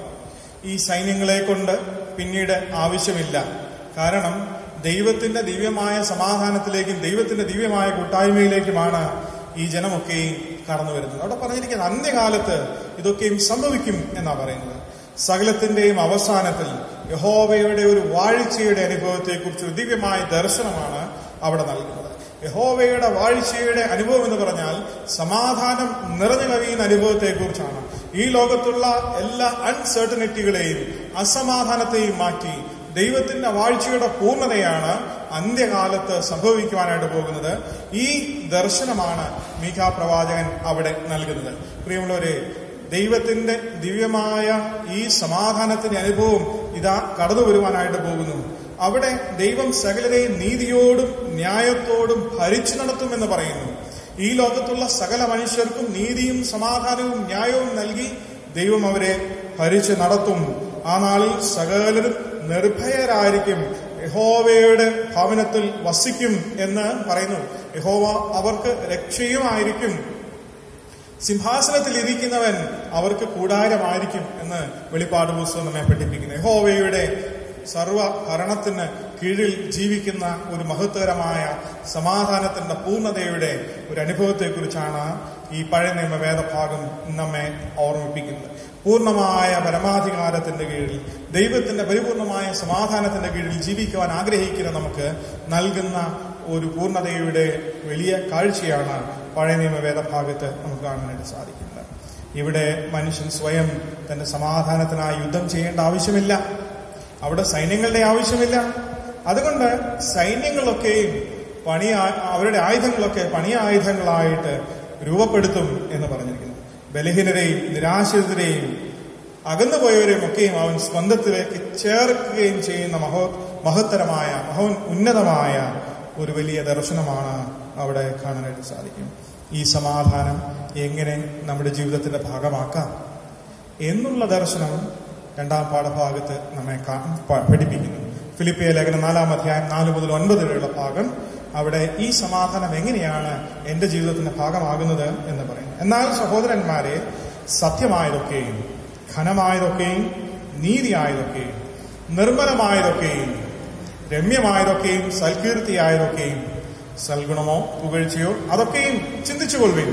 ഈ സൈന്യങ്ങളെ കൊണ്ട് പിന്നീട് ആവശ്യമില്ല. കാരണം ദൈവത്തിന്റെ ദിവ്യമായ സമാധാനത്തിലേക്കും ദൈവത്തിന്റെ ദിവ്യമായ കൂട്ടായ്മയിലേക്കുമാണ് ഈ ജനമൊക്കെയും കടന്നു വരുന്നത്. അവിടെ പറഞ്ഞിരിക്കുന്നത് അന്ത്യകാലത്ത് ഇതൊക്കെയും സംഭവിക്കും എന്നാ പറയുന്നത്. സകലത്തിന്റെയും അവസാനത്തിൽ യഹോവയുടെ ഒരു വാഴ്ചയുടെ അനുഭവത്തെക്കുറിച്ച് ദിവ്യമായ ദർശനമാണ് അവിടെ നൽകുന്നത്. യഹോവയുടെ വാഴ്ചയുടെ അനുഭവം എന്ന് പറഞ്ഞാൽ സമാധാനം നിറഞ്ഞു കവിയുന്ന അനുഭവത്തെക്കുറിച്ചാണ്. ഈ ലോകത്തുള്ള എല്ലാ അൺസർട്ടനിറ്റികളെയും അസമാധാനത്തെയും മാറ്റി ദൈവത്തിന്റെ വാഴ്ചയുടെ പൂർണ്ണതയാണ് അന്ത്യകാലത്ത് സംഭവിക്കുവാനായിട്ട് പോകുന്നത്. ഈ ദർശനമാണ് മീഖാ പ്രവാചകൻ അവിടെ നൽകുന്നത്. പ്രിയമുള്ളവരെ, ദൈവത്തിന്റെ ദിവ്യമായ ഈ സമാധാനത്തിന്റെ അനുഭവം ഇതാ കടന്നു വരുവാനായിട്ട് പോകുന്നു. അവിടെ ദൈവം സകലരെയും നീതിയോടും ന്യായത്തോടും ഭരിച്ചു നടത്തുമെന്ന് പറയുന്നു. ഈ ലോകത്തുള്ള സകല മനുഷ്യർക്കും നീതിയും സമാധാനവും ന്യായവും നൽകി ദൈവം അവരെ ഭരിച്ചു നടത്തും. ആ നാളിൽ സകലരും നിർഭയരായിരിക്കും, യഹോവയുടെ ഭവനത്തിൽ വസിക്കും എന്ന് പറയുന്നു. യഹോവ അവർക്ക് രക്ഷയുമായിരിക്കും, സിംഹാസനത്തിൽ ഇരിക്കുന്നവൻ അവർക്ക് കൂടാരമായിരിക്കും എന്ന് വെളിപ്പാട് പുസ്തകം നമ്മെ പഠിപ്പിക്കുന്നു. യഹോവയുടെ സർവ ഭരണത്തിന് കീഴിൽ ജീവിക്കുന്ന ഒരു മഹത്വകരമായ സമാധാനത്തിന്റെ പൂർണ്ണതയുടെ ഒരു അനുഭവത്തെക്കുറിച്ചാണ് ഈ പഴയ നിയമ വേദഭാഗം നമ്മെ ഓർമ്മിപ്പിക്കുന്നത്. പൂർണ്ണമായ പരമാധികാരത്തിന്റെ കീഴിൽ, ദൈവത്തിന്റെ പരിപൂർണമായ സമാധാനത്തിന്റെ കീഴിൽ ജീവിക്കുവാൻ ആഗ്രഹിക്കുന്ന നമുക്ക് നൽകുന്ന ഒരു പൂർണ്ണതയുടെ വലിയ കാഴ്ചയാണ് പഴയ നിയമ വേദഭാഗത്ത് നമുക്ക് കാണാനായിട്ട് സാധിക്കുന്നത്. ഇവിടെ മനുഷ്യൻ സ്വയം തന്റെ സമാധാനത്തിനായി യുദ്ധം ചെയ്യേണ്ട ആവശ്യമില്ല. അവിടെ സൈന്യങ്ങളുടെ ആവശ്യമില്ല. അതുകൊണ്ട് സൈന്യങ്ങളൊക്കെയും അവരുടെ ആയുധങ്ങളൊക്കെ പണിയായുധങ്ങളായിട്ട് രൂപപ്പെടുത്തും എന്ന് പറഞ്ഞിരിക്കുന്നു. ബലഹീനരെയും നിരാശ്രിതരെയും അകന്നുപോയവരെയും ഒക്കെയും അവൻ സ്വന്തത്തിലേക്ക് ചേർക്കുകയും ചെയ്യുന്ന മഹത്തരമായ ഉന്നതമായ ഒരു വലിയ ദർശനമാണ് അവിടെ കാണാനായിട്ട് സാധിക്കും. ഈ സമാധാനം എങ്ങനെ നമ്മുടെ ജീവിതത്തിന്റെ ഭാഗമാക്കാം എന്നുള്ള ദർശനം രണ്ടാം പാഠഭാഗത്ത് നമ്മെ പഠിപ്പിക്കുന്നു. ഫിലിപ്പിയ ലേഖനം 4-ാം അധ്യായം 4 മുതൽ 9 വരെയുള്ള ഭാഗം, അവിടെ ഈ സമാധാനം എങ്ങനെയാണ് എന്റെ ജീവിതത്തിന്റെ ഭാഗമാകുന്നത് എന്ന് പറയുന്നു. എന്നാൽ സഹോദരന്മാരെ, സത്യമായതൊക്കെയും ഘനമായതൊക്കെയും നീതിയായതൊക്കെയും നിർമ്മലമായതൊക്കെയും രമ്യമായതൊക്കെയും സൽകീർത്തിയായതൊക്കെയും സൽഗുണമോ പുകഴ്ചയോ അതൊക്കെയും ചിന്തിച്ചുകൊള്ളുവിൻ.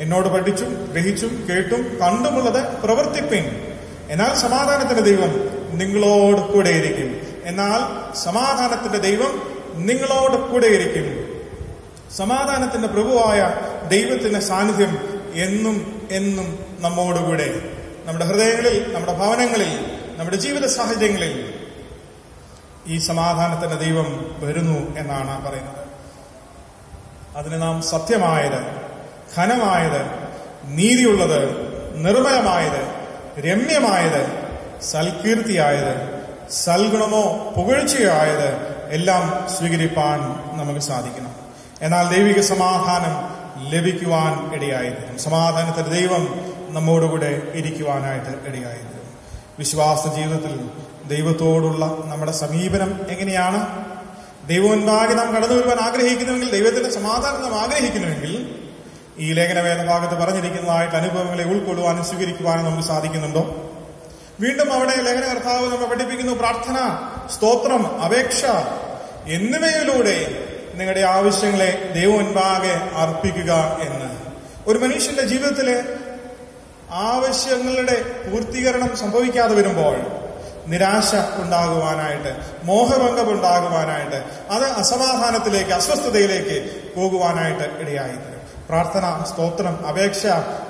എന്നോട് പഠിച്ചും ഗ്രഹിച്ചും കേട്ടും കണ്ടുമുള്ളത് പ്രവർത്തിപ്പിൻ. എന്നാൽ സമാധാനത്തിന്റെ ദൈവം നിങ്ങളോട് കൂടെയിരിക്കും. എന്നാൽ സമാധാനത്തിന്റെ ദൈവം നിങ്ങളോട് കൂടെയിരിക്കും. സമാധാനത്തിന്റെ പ്രഭുവായ ദൈവത്തിന്റെ സാന്നിധ്യം എന്നും എന്നും നമ്മോടുകൂടെ, നമ്മുടെ ഹൃദയങ്ങളിൽ, നമ്മുടെ ഭവനങ്ങളിൽ, നമ്മുടെ ജീവിത സാഹചര്യങ്ങളിൽ ഈ സമാധാനത്തിന്റെ ദൈവം വരുന്നു എന്നാണ് പറയുന്നത്. അതിന് നാം സത്യമായത്, ഘനമായത്, നീതിയുള്ളത്, നിർമ്മലമായത്, രമ്യമായത്, സൽകീർത്തിയായത്, സൽഗുണമോ പുകഴ്ചയോ ആയത് എല്ലാം സ്വീകരിപ്പാൻ നമുക്ക് സാധിക്കണം. എന്നാൽ ദൈവിക സമാധാനം ലഭിക്കുവാൻ ഇടയായിരുന്നു. സമാധാനത്തിന്റെ ദൈവം നമ്മോടുകൂടെ ഇരിക്കുവാനായിട്ട് ഇടയായിരുന്നു. വിശ്വാസ ജീവിതത്തിൽ ദൈവത്തോടുള്ള നമ്മുടെ സമീപനം എങ്ങനെയാണ്? ദൈവമുൻപാകെ നാം കടന്നു വരുവാൻ ആഗ്രഹിക്കുന്നുവെങ്കിൽ, ദൈവത്തിന്റെ സമാധാനം നാം ആഗ്രഹിക്കുന്നുവെങ്കിൽ, ഈ ലേഖന വേദഭാഗത്ത് പറഞ്ഞിരിക്കുന്നതായിട്ട് അനുഭവങ്ങളെ ഉൾക്കൊള്ളുവാനും സ്വീകരിക്കുവാനും നമുക്ക് സാധിക്കുന്നുണ്ടോ? വീണ്ടും അവിടെ ലേഖന കർത്താവ് നമ്മെ പഠിപ്പിക്കുന്നു, പ്രാർത്ഥന, സ്തോത്രം, അപേക്ഷ എന്നിവയിലൂടെ നിങ്ങളുടെ ആവശ്യങ്ങളെ ദൈവമുൻപാകെ അർപ്പിക്കുക എന്ന്. ഒരു മനുഷ്യന്റെ ജീവിതത്തിലെ ആവശ്യങ്ങളുടെ പൂർത്തീകരണം സംഭവിക്കാതെ വരുമ്പോൾ നിരാശ ഉണ്ടാകുവാനായിട്ട്, മോഹഭംഗം ഉണ്ടാകുവാനായിട്ട്, അത് അസമാധാനത്തിലേക്ക്, അസ്വസ്ഥതയിലേക്ക് പോകുവാനായിട്ട് ഇടയായിത്തീരും. പ്രാർത്ഥന, സ്തോത്രം, അപേക്ഷ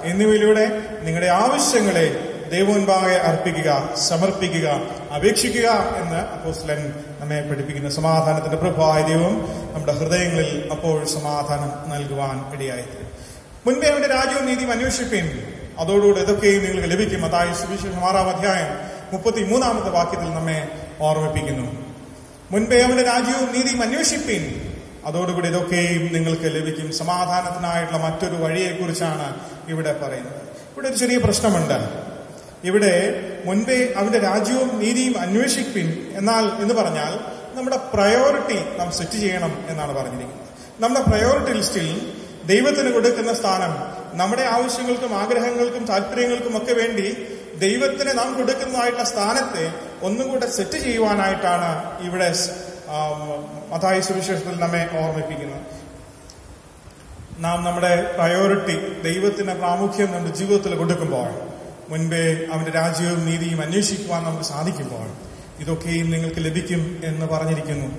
എന്നിവയിലൂടെ നിങ്ങളുടെ ആവശ്യങ്ങളെ ദൈവമുൻപാകെ അർപ്പിക്കുക, സമർപ്പിക്കുക, അപേക്ഷിക്കുക എന്ന് അപ്പോസ്തലൻ നമ്മെ പഠിപ്പിക്കുന്ന സമാധാനത്തിന്റെ പ്രഭുവായ ദൈവം നമ്മുടെ ഹൃദയങ്ങളിൽ അപ്പോൾ സമാധാനം നൽകുവാൻ ഇടയായിത്തീരും. മുൻപേ അവന്റെ രാജ്യവും നീതിയും അന്വേഷിപ്പിൻ, അതോടുകൂടി ഇതൊക്കെയും നിങ്ങൾക്ക് ലഭിക്കും. മത്തായി സുവിശേഷം 6-ാം അധ്യായം 33-ാമത്തെ വാക്യത്തിൽ നമ്മെ ഓർമ്മിപ്പിക്കുന്നു. മുൻപേ അവന്റെ രാജ്യവും നീതിയും അന്വേഷിപ്പിൻ, അതോടുകൂടി ഇതൊക്കെയും നിങ്ങൾക്ക് ലഭിക്കും. സമാധാനത്തിനായിട്ടുള്ള മറ്റൊരു വഴിയെക്കുറിച്ചാണ് ഇവിടെ പറയുന്നത്. ഇവിടെ ഒരു ചെറിയ പ്രശ്നമുണ്ട്. ഇവിടെ മുൻപേ അവന്റെ രാജ്യവും നീതിയും അന്വേഷിപ്പിൻ എന്നാൽ എന്ന് പറഞ്ഞാൽ നമ്മുടെ പ്രയോറിറ്റി നാം സെറ്റ് ചെയ്യണം എന്നാണ് പറഞ്ഞിരിക്കുന്നത്. നമ്മുടെ പ്രയോറിറ്റി ലിസ്റ്റിൽ ദൈവത്തിന് കൊടുക്കുന്ന സ്ഥാനം, നമ്മുടെ ആവശ്യങ്ങൾക്കും ആഗ്രഹങ്ങൾക്കും താല്പര്യങ്ങൾക്കും ഒക്കെ വേണ്ടി ദൈവത്തിന് നാം കൊടുക്കുന്നതായിട്ടുള്ള സ്ഥാനത്തെ ഒന്നുകൂടെ സെറ്റ് ചെയ്യുവാനായിട്ടാണ് ഇവിടെ മത്തായി സുവിശേഷത്തിൽ നമ്മെ ഓർമ്മിപ്പിക്കുന്നത്. നാം നമ്മുടെ പ്രയോറിറ്റി ദൈവത്തിന് പ്രാമുഖ്യം നമ്മുടെ ജീവിതത്തിൽ കൊടുക്കുമ്പോൾ, മുൻപേ അവന്റെ രാജ്യവും നീതിയും അന്വേഷിക്കുവാൻ നമുക്ക് സാധിക്കുമ്പോൾ ഇതൊക്കെയും നിങ്ങൾക്ക് ലഭിക്കും എന്ന് പറഞ്ഞിരിക്കുന്നു.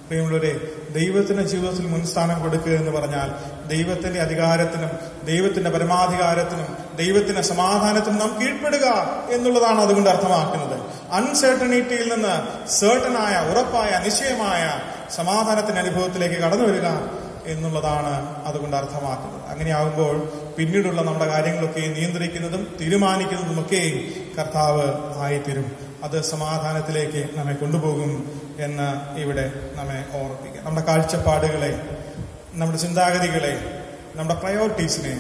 പ്രിയമുള്ളവരെ, ദൈവത്തിന്റെ ജീവിതത്തിൽ മുൻസ്ഥാനം കൊടുക്കുക എന്ന് പറഞ്ഞാൽ ദൈവത്തിന്റെ അധികാരത്തിനും ദൈവത്തിന്റെ പരമാധികാരത്തിനും ദൈവത്തിന്റെ സമാധാനത്തിനും നാം കീഴ്പ്പെടുക എന്നുള്ളതാണ് അതുകൊണ്ട് അർത്ഥമാക്കുന്നത്. അൺസർട്ടനിറ്റിയിൽ നിന്ന് സർട്ടനായ, ഉറപ്പായ, നിശ്ചയമായ സമാധാനത്തിന്റെ അനുഭവത്തിലേക്ക് കടന്നു വരിക എന്നുള്ളതാണ് അതുകൊണ്ട് അർത്ഥമാക്കുന്നത്. അങ്ങനെയാകുമ്പോൾ പിന്നീടുള്ള നമ്മുടെ കാര്യങ്ങളൊക്കെ നിയന്ത്രിക്കുന്നതും തീരുമാനിക്കുന്നതുമൊക്കെ കർത്താവ് ആയിത്തീരും. അത് സമാധാനത്തിലേക്ക് നമ്മെ കൊണ്ടുപോകും എന്ന് ഇവിടെ നമ്മെ ഓർമ്മിപ്പിക്കുക. നമ്മുടെ കാഴ്ചപ്പാടുകളെ, നമ്മുടെ ചിന്താഗതികളെ, നമ്മുടെ പ്രയോറിറ്റീസിനെ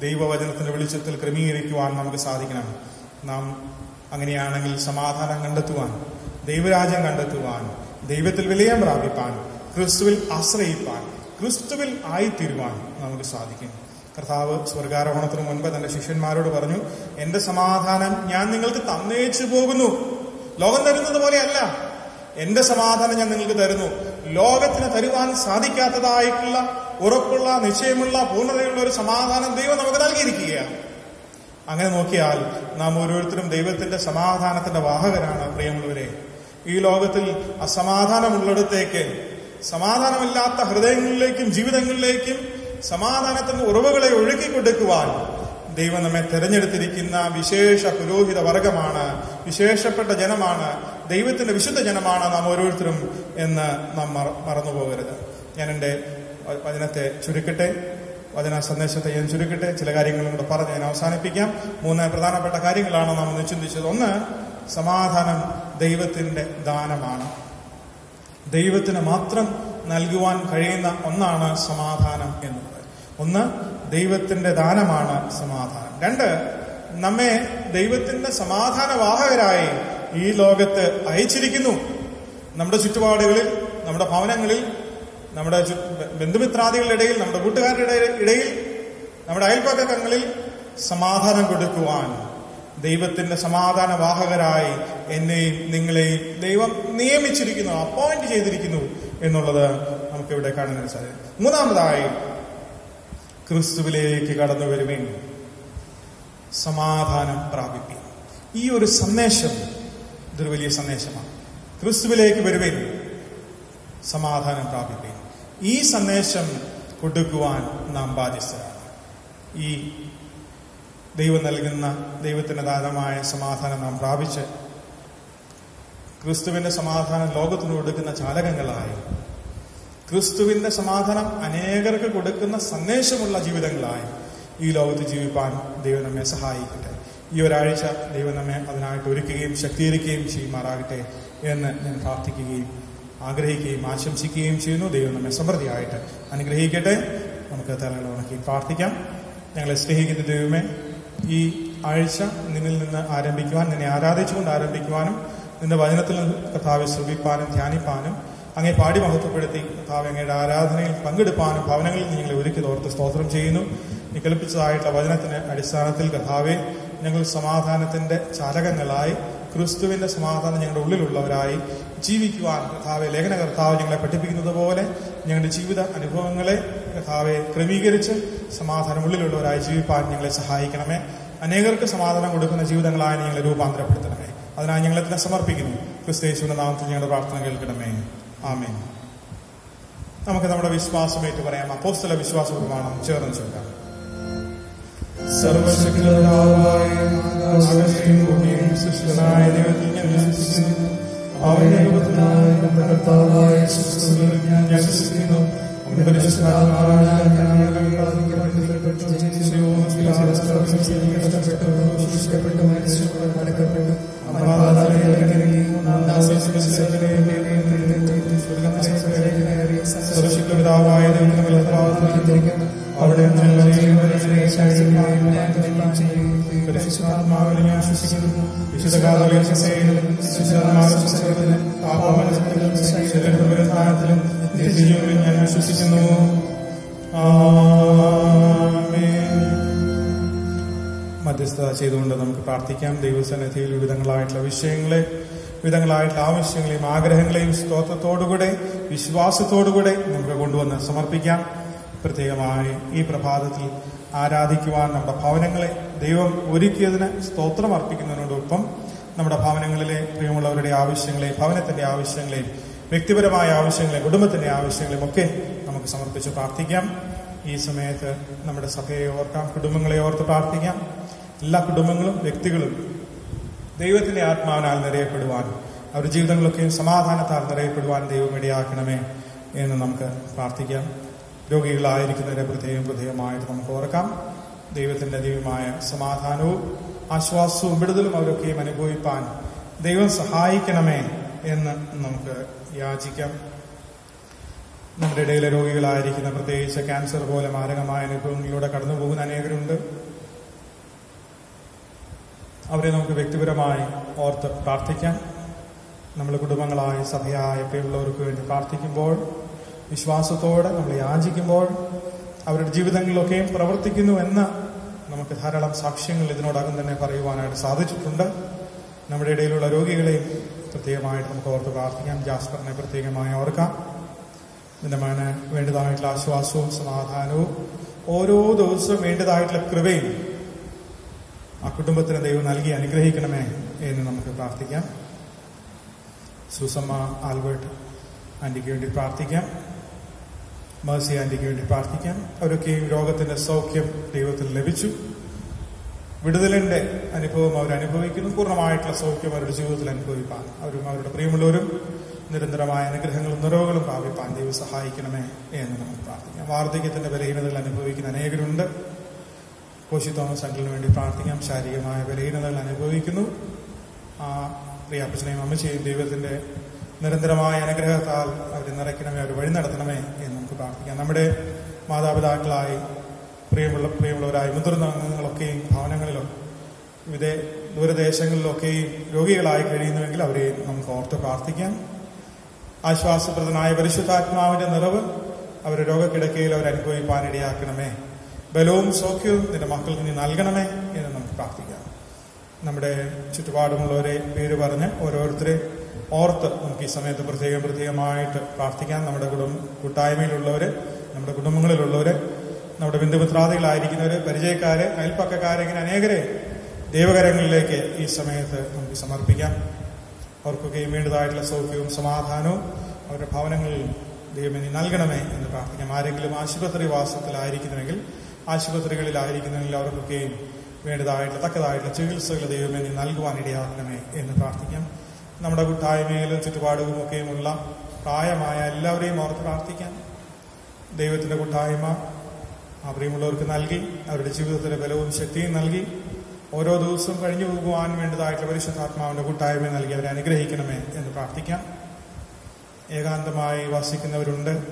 ദൈവവചനത്തിന്റെ വെളിച്ചത്തിൽ ക്രമീകരിക്കുവാൻ നമുക്ക് സാധിക്കണം. നാം അങ്ങനെയാണെങ്കിൽ സമാധാനം കണ്ടെത്തുവാൻ, ദൈവരാജ്യം കണ്ടെത്തുവാൻ, ദൈവത്തിൽ വിലയം പ്രാപിപ്പാൻ, ക്രിസ്തുവിൽ ആശ്രയിപ്പാൻ, ക്രിസ്തുവിൽ ആയിത്തീരുവാൻ നമുക്ക് സാധിക്കും. കർത്താവ് സ്വർഗാരോഹണത്തിന് മുൻപ് തന്റെ ശിഷ്യന്മാരോട് പറഞ്ഞു, എന്റെ സമാധാനം ഞാൻ നിങ്ങൾക്ക് തന്നേച്ചു പോകുന്നു. ലോകം തരുന്നത് പോലെയല്ല, എന്റെ സമാധാനം ഞാൻ നിങ്ങൾക്ക് തരുന്നു. ലോകത്തിന് തരുവാൻ സാധിക്കാത്തതായിട്ടുള്ള ഉറപ്പുള്ള, നിശ്ചയമുള്ള, പൂർണ്ണതയുള്ള ഒരു സമാധാനം ദൈവം നമുക്ക് നൽകിയിരിക്കുകയാണ്. അങ്ങനെ നോക്കിയാൽ നാം ഓരോരുത്തരും ദൈവത്തിന്റെ സമാധാനത്തിന്റെ വാഹകരാണ്. പ്രിയമുള്ളവരെ, ഈ ലോകത്തിൽ അസമാധാനമുള്ളിടത്തേക്ക്, സമാധാനമില്ലാത്ത ഹൃദയങ്ങളിലേക്കും ജീവിതങ്ങളിലേക്കും സമാധാനത്തിന്റെ ഉറവുകളെ ഒഴുക്കിക്കൊടുക്കുവാൻ ദൈവം നമ്മെ തെരഞ്ഞെടുത്തിരിക്കുന്ന വിശേഷ പുരോഹിത വർഗമാണ്, വിശേഷപ്പെട്ട ജനമാണ്, ദൈവത്തിന്റെ വിശുദ്ധ ജനമാണ് നാം ഓരോരുത്തരും എന്ന് നാം മറന്നുപോകരുത്. ഞാൻ എന്റെ വചനത്തെ ചുരുക്കട്ടെ, വചന സന്ദേശത്തെ ഞാൻ ചുരുക്കട്ടെ. ചില കാര്യങ്ങളും കൂടെ പറഞ്ഞ് ഞാൻ അവസാനിപ്പിക്കാം. 3 പ്രധാനപ്പെട്ട കാര്യങ്ങളാണ് നാം ഇന്ന് ചിന്തിച്ചത്. 1, സമാധാനം ദൈവത്തിന്റെ ദാനമാണ്. ദൈവത്തിന് മാത്രം നൽകുവാൻ കഴിയുന്ന ഒന്നാണ് സമാധാനം എന്നുള്ളത്. 1, ദൈവത്തിന്റെ ദാനമാണ് സമാധാനം. 2, നമ്മെ ദൈവത്തിന്റെ സമാധാനവാഹകരായി ഈ ലോകത്ത് അയച്ചിരിക്കുന്നു. നമ്മുടെ ചുറ്റുപാടുകളിൽ, നമ്മുടെ ഭവനങ്ങളിൽ, നമ്മുടെ ബന്ധുമിത്രാദികളുടെ ഇടയിൽ, നമ്മുടെ കൂട്ടുകാരുടെ ഇടയിൽ, നമ്മുടെ അയൽപക്കങ്ങളിൽ സമാധാനം കൊടുക്കുവാൻ ദൈവത്തിന്റെ സമാധാനവാഹകരായി എന്നെയും നിങ്ങളെയും ദൈവം നിയമിച്ചിരിക്കുന്നു, അപ്പോയിന്റ് ചെയ്തിരിക്കുന്നു എന്നുള്ളത് നമുക്കിവിടെ കാണാൻ സാധിക്കും. 3, ക്രിസ്തുവിലേക്ക് കടന്നു വരുവിൻ, സമാധാനം പ്രാപിപ്പിക്കും. ഈ ഒരു സന്ദേശം ഇതൊരു വലിയ സന്ദേശമാണ്. ക്രിസ്തുവിലേക്ക് വരുവിൻ, സമാധാനം പ്രാപിപ്പിക്കും. ഈ സന്ദേശം കൊടുക്കുവാൻ നാം ബാധ്യസ്ഥരാണ്. ഈ ദൈവം നൽകുന്ന ദൈവത്തിന്റെ ദാനമായ സമാധാനം നാം പ്രാപിച്ച് ക്രിസ്തുവിന്റെ സമാധാനം ലോകത്തിന് കൊടുക്കുന്ന ചാലകങ്ങളായി, ക്രിസ്തുവിന്റെ സമാധാനം അനേകർക്ക് കൊടുക്കുന്ന സന്ദേശമുള്ള ജീവിതങ്ങളായി ഈ ലോകത്ത് ജീവിപ്പാൻ ദൈവം നമ്മെ സഹായിക്കട്ടെ. ഈ ഒരാഴ്ച ദൈവം നമ്മെ അതിനായിട്ട് ഒരുക്കുകയും ശക്തീകരിക്കുകയും ചെയ്യുമാറാകട്ടെ എന്ന് ഞാൻ പ്രാർത്ഥിക്കുകയും ആഗ്രഹിക്കുകയും ആശംസിക്കുകയും ചെയ്യുന്നു. ദൈവം നമ്മെ സമൃദ്ധിയായിട്ട് അനുഗ്രഹിക്കട്ടെ. നമുക്ക് തലകൾ ഉണക്കി പ്രാർത്ഥിക്കാം. ഞങ്ങളെ സ്നേഹിക്കുന്ന ദൈവമേ, ഈ ആഴ്ച നിന്നിൽ നിന്ന് ആരംഭിക്കുവാൻ, നിന്നെ ആരാധിച്ചുകൊണ്ട് ആരംഭിക്കുവാനും, നിന്റെ വചനത്തിൽ കർത്താവെ ശ്രമിപ്പാനും ധ്യാനിപ്പാനും, അങ്ങേ പാടി മഹത്വപ്പെടുത്തി കർത്താവ് അങ്ങയുടെ ആരാധനയിൽ പങ്കെടുപ്പാനും ഭവനങ്ങളിൽ നിങ്ങളെ ഒരുക്കി തോർത്ത് സ്തോത്രം ചെയ്യുന്നു. നീ കൽപ്പിച്ചതായിട്ടുള്ള വചനത്തിന് അടിസ്ഥാനത്തിൽ കർത്താവെ ഞങ്ങൾ സമാധാനത്തിന്റെ ചാലകങ്ങളായി, ക്രിസ്തുവിന്റെ സമാധാനം ഞങ്ങളുടെ ഉള്ളിലുള്ളവരായി ജീവിക്കുവാൻ കർത്താവെ ലേഖന കർത്താവ് ഞങ്ങളെ പഠിപ്പിക്കുന്നത് പോലെ ഞങ്ങളുടെ ജീവിത അനുഭവങ്ങളെ കർത്താവെ ക്രമീകരിച്ച് സമാധാനം ഉള്ളിലുള്ളവരായി ജീവിപ്പാൻ ഞങ്ങളെ സഹായിക്കണമേ. അനേകർക്ക് സമാധാനം കൊടുക്കുന്ന ജീവിതങ്ങളായി ഞങ്ങളെ രൂപാന്തരപ്പെടുത്തണമേ. അതിനായി ഞങ്ങളെ തന്നെ സമർപ്പിക്കുന്നു. ക്രിസ്തുയേശുവിന്റെ നാമത്തിൽ ഞങ്ങളുടെ പ്രാർത്ഥന കേൾക്കണമേ. ആമേൻ. നമുക്ക് നമ്മുടെ വിശ്വാസമേറ്റ് പറയാം. അപ്പോസ്തല വിശ്വാസ പ്രമാണം ചേർന്ന് ചൊല്ലാം. സർവശക്തനായ ആകാശവും ഭൂമിയും സൃഷ്ടിച്ചതായ ദൈവത്തിൽ ഞാൻ വിശ്വസിക്കുന്നു. അവന്റെ പുത്രനായ നമ്മുടെ കർത്താവായ യേശുക്രിസ്തുവിൽ ഞാൻ വിശ്വസിക്കുന്നു. അവന്റെ പരിശുദ്ധാത്മാവിനാൽ ഞാൻ ആരാധിക്കപ്പെട്ടു, ശിക്ഷിക്കപ്പെട്ടു, മരിച്ചു, അടക്കപ്പെട്ടു, സർവശക്തപിതാവായ ദൈവത്തിൽ അവിടെ പരിശുദ്ധാത്മാവിനെ ഞാൻ വിശ്വസിക്കുന്നു. വിശുദ്ധ കാതോലിക സഭയിലും വിശുദ്ധന്മാരുടെ സഹോദരത്തിലും പാപമോചനത്തിലും ശരീരത്തിലും പുനരുത്ഥാനത്തിലും നിത്യജീവനിലും ഞാൻ വിശ്വസിക്കുന്നു. ആമേൻ. മധ്യസ്ഥത ചെയ്തുകൊണ്ട് നമുക്ക് പ്രാർത്ഥിക്കാം. ദൈവസന്നിധിയിൽ വിവിധങ്ങളായിട്ടുള്ള ആവശ്യങ്ങളെയും ആഗ്രഹങ്ങളെയും സ്തോത്രത്തോടുകൂടെ വിശ്വാസത്തോടുകൂടെ നമുക്ക് കൊണ്ടുവന്ന് സമർപ്പിക്കാം. പ്രത്യേകമായി ഈ പ്രഭാതത്തിൽ ആരാധിക്കുവാൻ നമ്മുടെ ഭവനങ്ങളെ ദൈവം ഒരുക്കിയതിന് സ്തോത്രം അർപ്പിക്കുന്നതിനോടൊപ്പം നമ്മുടെ ഭവനങ്ങളിലെ പ്രിയമുള്ളവരുടെ ആവശ്യങ്ങളെയും ഭവനത്തിന്റെ ആവശ്യങ്ങളെയും വ്യക്തിപരമായ ആവശ്യങ്ങളെയും കുടുംബത്തിന്റെ ആവശ്യങ്ങളെയും ഒക്കെ നമുക്ക് സമർപ്പിച്ച് പ്രാർത്ഥിക്കാം. ഈ സമയത്ത് നമ്മുടെ സഭയെ ഓർക്കാം, കുടുംബങ്ങളെ ഓർത്ത് പ്രാർത്ഥിക്കാം. എല്ലാ കുടുംബങ്ങളും വ്യക്തികളും ദൈവത്തിന്റെ ആത്മാവിനാൽ നിറയപ്പെടുവാൻ, അവരുടെ ജീവിതങ്ങളൊക്കെയും സമാധാനത്താൽ നിറയപ്പെടുവാൻ ദൈവം ഇടയാക്കണമേ എന്ന് നമുക്ക് പ്രാർത്ഥിക്കാം. രോഗികളായിരിക്കുന്നവരെ പ്രത്യേകമായിട്ട് നമുക്ക് ഓർക്കാം. ദൈവത്തിന്റെ ദിവ്യമായ സമാധാനവും ആശ്വാസവും വിടുതലും അവരൊക്കെയും അനുഭവിപ്പാൻ ദൈവം സഹായിക്കണമേ എന്ന് നമുക്ക് യാചിക്കാം. നമ്മുടെ ഇടയിലെ രോഗികളായിരിക്കുന്ന, പ്രത്യേകിച്ച് ക്യാൻസർ പോലെ മാരകമായ അനുഭവങ്ങളിലൂടെ കടന്നുപോകുന്ന അനേകരുണ്ട്. അവരെ നമുക്ക് വ്യക്തിപരമായി ഓർത്ത് പ്രാർത്ഥിക്കാം. നമ്മൾ കുടുംബങ്ങളായ സഭയായ പ്രിയമുള്ളവർക്ക് വേണ്ടി പ്രാർത്ഥിക്കുമ്പോൾ, വിശ്വാസത്തോടെ നമ്മൾ യാചിക്കുമ്പോൾ അവരുടെ ജീവിതങ്ങളിലൊക്കെയും പ്രവർത്തിക്കുന്നു എന്ന് നമുക്ക് ധാരാളം സാക്ഷ്യങ്ങൾ ഇതിനോടകം തന്നെ പറയുവാനായിട്ട് സാധിച്ചിട്ടുണ്ട്. നമ്മുടെ ഇടയിലുള്ള രോഗികളെയും പ്രത്യേകമായിട്ട് നമുക്ക് ഓർത്ത് പ്രാർത്ഥിക്കാം. ജാസ്പറിനെ പ്രത്യേകമായി ഓർക്കാം. ഇതിന്റെ മകന് വേണ്ടതായിട്ടുള്ള ആശ്വാസവും സമാധാനവും ഓരോ ദിവസവും വേണ്ടതായിട്ടുള്ള കൃപയും ആ കുടുംബത്തിന് ദൈവം നൽകി അനുഗ്രഹിക്കണമേ എന്ന് നമുക്ക് പ്രാർത്ഥിക്കാം. സുസമ്മ ആൽബർട്ട് ആന്റിക്ക് വേണ്ടി പ്രാർത്ഥിക്കാം. മേഴ്സി ആന്റിക്ക് വേണ്ടി പ്രാർത്ഥിക്കാം. അവരൊക്കെയും രോഗത്തിന്റെ സൗഖ്യം ദൈവത്തിൽ ലഭിച്ചു. വിടുതലിന്റെ അനുഭവം അവരനുഭവിക്കുന്നു. പൂർണ്ണമായിട്ടുള്ള സൗഖ്യം അവരുടെ ജീവിതത്തിൽ അനുഭവിപ്പാൻ അവരും അവരുടെ പ്രിയമുള്ളവരും നിരന്തരമായ അനുഗ്രഹങ്ങളും നിറവുകളും പ്രാപിപ്പാൻ ദൈവം സഹായിക്കണമേ എന്ന് നമുക്ക് പ്രാർത്ഥിക്കാം. വാർദ്ധക്യത്തിന്റെ ബലഹീനതകൾ അനുഭവിക്കുന്ന അനേകരുണ്ട്. കോശി തോമസ് അങ്കിളിന് വേണ്ടി പ്രാർത്ഥിക്കാം. ശാരീരികമായ ബലഹീനതകൾ അനുഭവിക്കുന്നു. ആ പ്രിയാപ്പച്ചനെയും അമ്മച്ചെയും ദൈവത്തിന്റെ നിരന്തരമായ അനുഗ്രഹത്താൽ അവരെ നിറയ്ക്കണമേ, അവർ വഴി നടത്തണമേ എന്ന് നമുക്ക് പ്രാർത്ഥിക്കാം. നമ്മുടെ മാതാപിതാക്കളായി പ്രിയമുള്ളവരായി മുതിർന്ന അംഗങ്ങളൊക്കെയും ഭവനങ്ങളിലും ദൂരദേശങ്ങളിലൊക്കെയും രോഗികളായി കഴിയുന്നുവെങ്കിൽ അവരെ നമുക്ക് ഓർത്ത് പ്രാർത്ഥിക്കാം. ആശ്വാസപ്രദനായ പരിശുദ്ധാത്മാവിന്റെ നിറവ് അവരുടെ രോഗക്കിടക്കയിൽ അവരനുഭവിപ്പാനിടയാക്കണമേ. ബലവും സൗഖ്യവും നിന്റെ മക്കൾക്ക് നീ നൽകണമേ എന്ന് നമുക്ക് പ്രാർത്ഥിക്കാം. നമ്മുടെ ചുറ്റുപാടുമുള്ളവരെ പേര് പറഞ്ഞ് ഓരോരുത്തരെ ഓർത്ത് നമുക്ക് ഈ സമയത്ത് പ്രത്യേകമായിട്ട് പ്രാർത്ഥിക്കാം. നമ്മുടെ കൂട്ടായ്മയിലുള്ളവര്, നമ്മുടെ കുടുംബങ്ങളിലുള്ളവര്, നമ്മുടെ ബന്ധുമിത്രാദികളായിരിക്കുന്നവര്, പരിചയക്കാരെ, അയൽപ്പക്കക്കാരെ, ഇങ്ങനെ അനേകരെ ദൈവകരങ്ങളിലേക്ക് ഈ സമയത്ത് നമുക്ക് സമർപ്പിക്കാം. അവർക്കൊക്കെയും വേണ്ടതായിട്ടുള്ള സൗഖ്യവും സമാധാനവും അവരുടെ ഭവനങ്ങളിൽ ദൈവമേ നീ നൽകണമേ എന്ന് പ്രാർത്ഥിക്കാം. ആരെങ്കിലും ആശുപത്രി വാസത്തിലായിരിക്കുന്നുവെങ്കിൽ, ആശുപത്രികളിലായിരിക്കുന്നെങ്കിൽ അവർക്കൊക്കെയും വേണ്ടതായിട്ടുള്ള തക്കതായിട്ടുള്ള ചികിത്സകൾ ദൈവമേ നീ നൽകുവാനിടയാക്കണമേ എന്ന് പ്രാർത്ഥിക്കാം. നമ്മുടെ കൂട്ടായ്മയിലും ചുറ്റുപാടുകളുമൊക്കെയുമുള്ള പ്രായമായ എല്ലാവരെയും ഓർത്ത് പ്രാർത്ഥിക്കാം. ദൈവത്തിന്റെ കൂട്ടായ്മ ആ പ്രിയമുള്ളവർക്ക് നൽകി അവരുടെ ജീവിതത്തിലെ ബലവും ശക്തിയും നൽകി ഓരോ ദിവസവും കഴിഞ്ഞു പോകുവാൻ വേണ്ടതായിട്ടുള്ള പരിശുദ്ധാത്മാവിന്റെ കൂട്ടായ്മ നൽകി അവരെ അനുഗ്രഹിക്കണമേ എന്ന് പ്രാർത്ഥിക്കാം. ഏകാന്തമായി വസിക്കുന്നവരുണ്ട്,